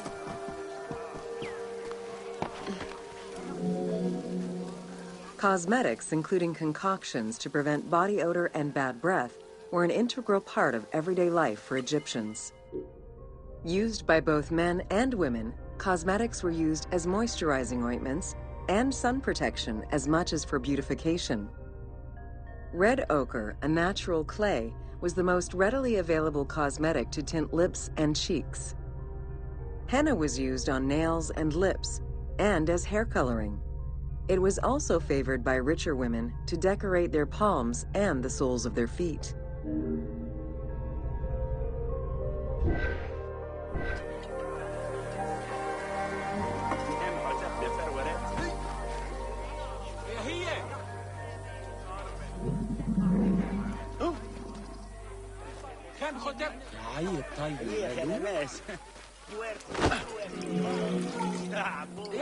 Cosmetics, including concoctions to prevent body odor and bad breath, were an integral part of everyday life for Egyptians. Used by both men and women, cosmetics were used as moisturizing ointments and sun protection as much as for beautification. Red ochre, a natural clay, was the most readily available cosmetic to tint lips and cheeks. Henna was used on nails and lips, and as hair coloring. It was also favored by richer women to decorate their palms and the soles of their feet.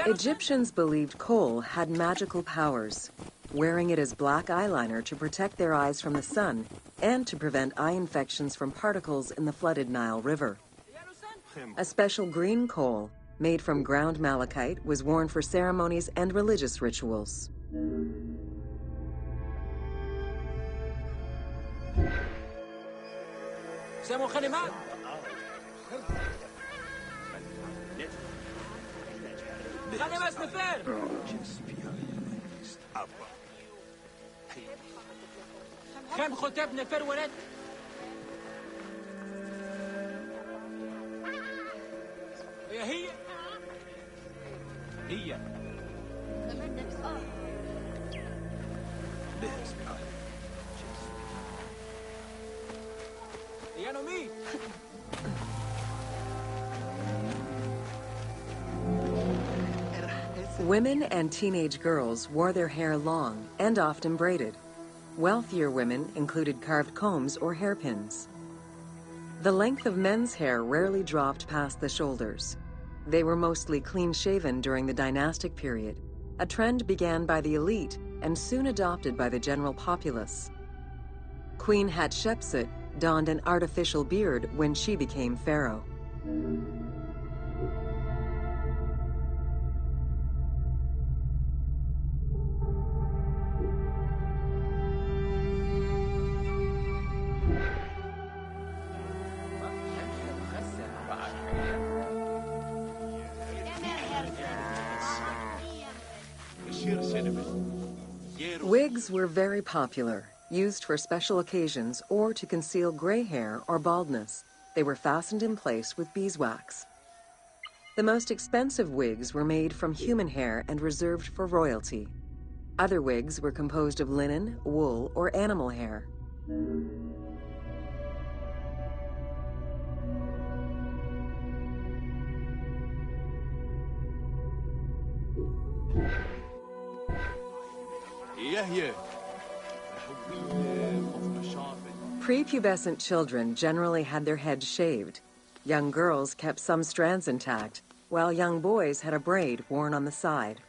Egyptians believed kohl had magical powers, wearing it as black eyeliner to protect their eyes from the sun and to prevent eye infections from particles in the flooded Nile River. A special green kohl, made from ground malachite, was worn for ceremonies and religious rituals. كم خطب نفر ولد هي يا نومي Women and teenage girls wore their hair long and often braided. Wealthier women included carved combs or hairpins. The length of men's hair rarely dropped past the shoulders. They were mostly clean-shaven during the dynastic period, a trend began by the elite and soon adopted by the general populace. Queen Hatshepsut donned an artificial beard when she became pharaoh. Wigs were very popular, used for special occasions or to conceal gray hair or baldness. They were fastened in place with beeswax. The most expensive wigs were made from human hair and reserved for royalty. Other wigs were composed of linen, wool, or animal hair. Prepubescent children generally had their heads shaved. Young girls kept some strands intact, while young boys had a braid worn on the side.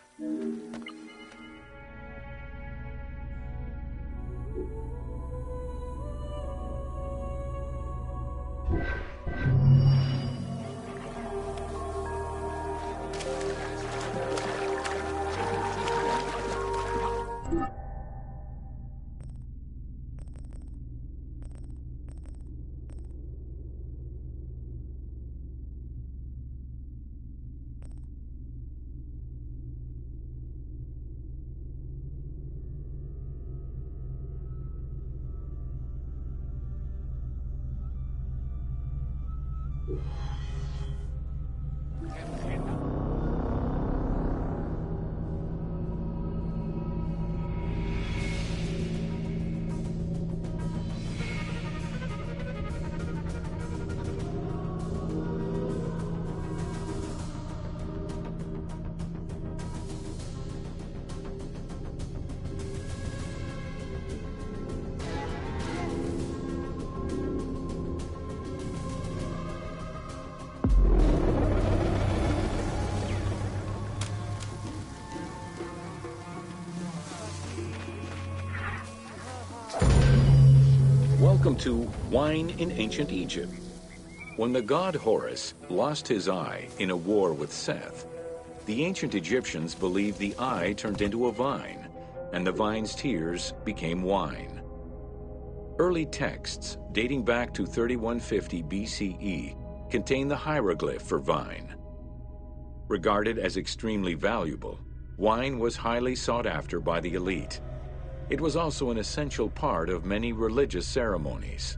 Welcome to Wine in Ancient Egypt. When the god Horus lost his eye in a war with Seth, the ancient Egyptians believed the eye turned into a vine, and the vine's tears became wine. Early texts, dating back to 3150 BCE, contain the hieroglyph for vine. Regarded as extremely valuable, wine was highly sought after by the elite. It was also an essential part of many religious ceremonies.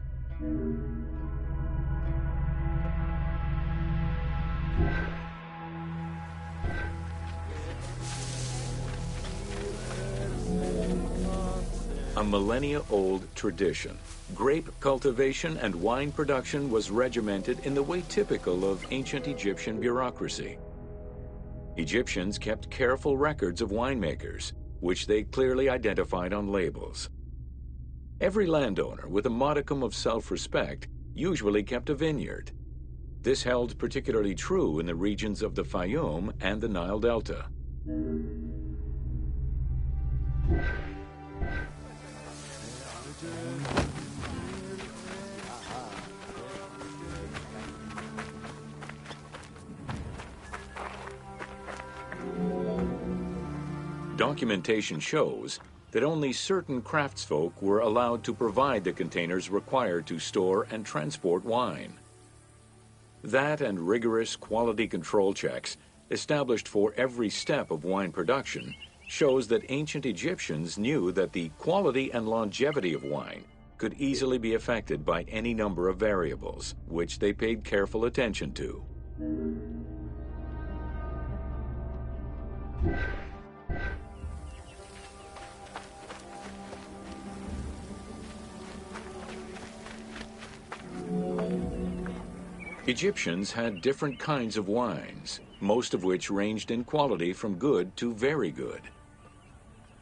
a millennia-old tradition. Grape cultivation and wine production was regimented in the way typical of ancient Egyptian bureaucracy. Egyptians kept careful records of winemakers, which they clearly identified on labels. Every landowner with a modicum of self-respect usually kept a vineyard. This held particularly true in the regions of the Fayoum and the Nile Delta. Documentation shows that only certain craftsfolk were allowed to provide the containers required to store and transport wine. That and rigorous quality control checks established for every step of wine production shows that ancient Egyptians knew that the quality and longevity of wine could easily be affected by any number of variables, which they paid careful attention to. Egyptians had different kinds of wines, most of which ranged in quality from good to very good.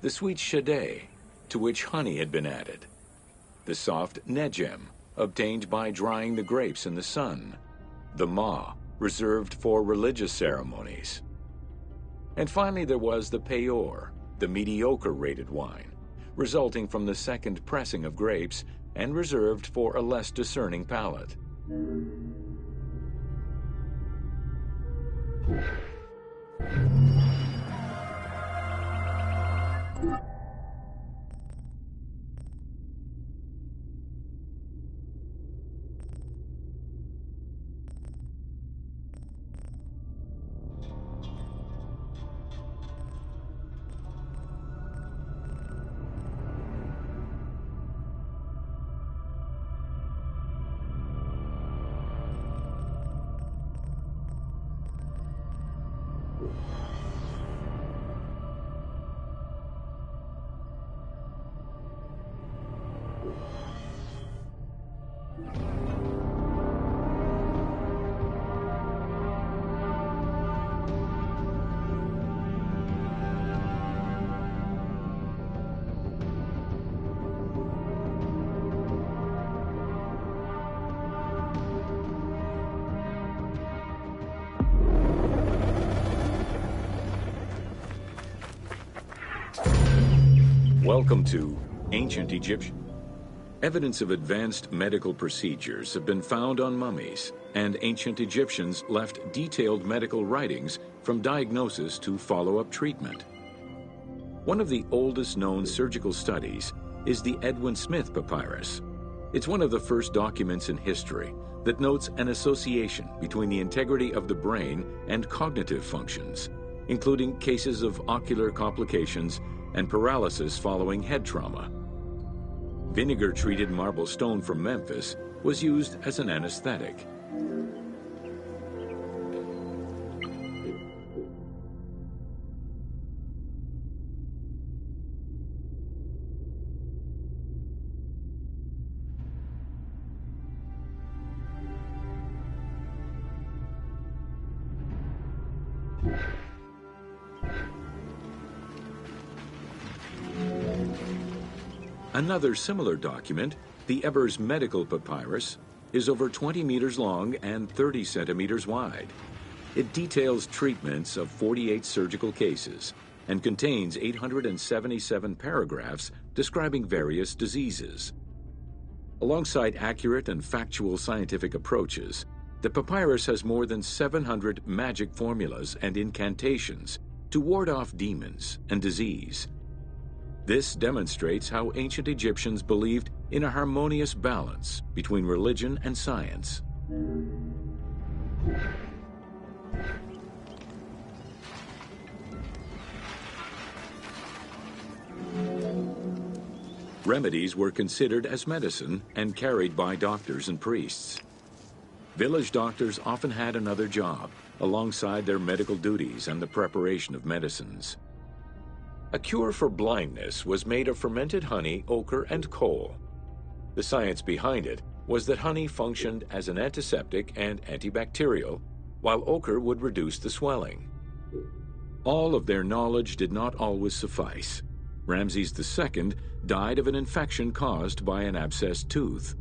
The sweet shadé, to which honey had been added. The soft nejem, obtained by drying the grapes in the sun. The ma, reserved for religious ceremonies. And finally there was the peor, the mediocre-rated wine, resulting from the second pressing of grapes and reserved for a less discerning palate. Welcome to Ancient Egyptian. Evidence of advanced medical procedures have been found on mummies, and ancient Egyptians left detailed medical writings from diagnosis to follow-up treatment. One of the oldest known surgical studies is the Edwin Smith Papyrus. It's one of the first documents in history that notes an association between the integrity of the brain and cognitive functions, including cases of ocular complications and paralysis following head trauma. Vinegar-treated marble stone from Memphis was used as an anesthetic. Another similar document, the Ebers Medical Papyrus, is over 20 meters long and 30 centimeters wide. It details treatments of 48 surgical cases and contains 877 paragraphs describing various diseases. Alongside accurate and factual scientific approaches, the papyrus has more than 700 magic formulas and incantations to ward off demons and disease. This demonstrates how ancient Egyptians believed in a harmonious balance between religion and science. Remedies were considered as medicine and carried by doctors and priests. Village doctors often had another job alongside their medical duties and the preparation of medicines. A cure for blindness was made of fermented honey, ochre, and coal. The science behind it was that honey functioned as an antiseptic and antibacterial, while ochre would reduce the swelling. All of their knowledge did not always suffice. Ramses II died of an infection caused by an abscessed tooth.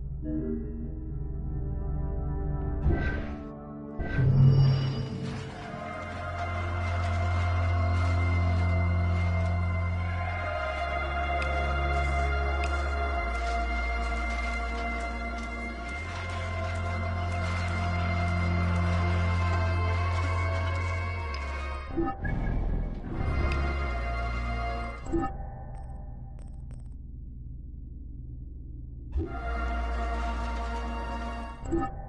You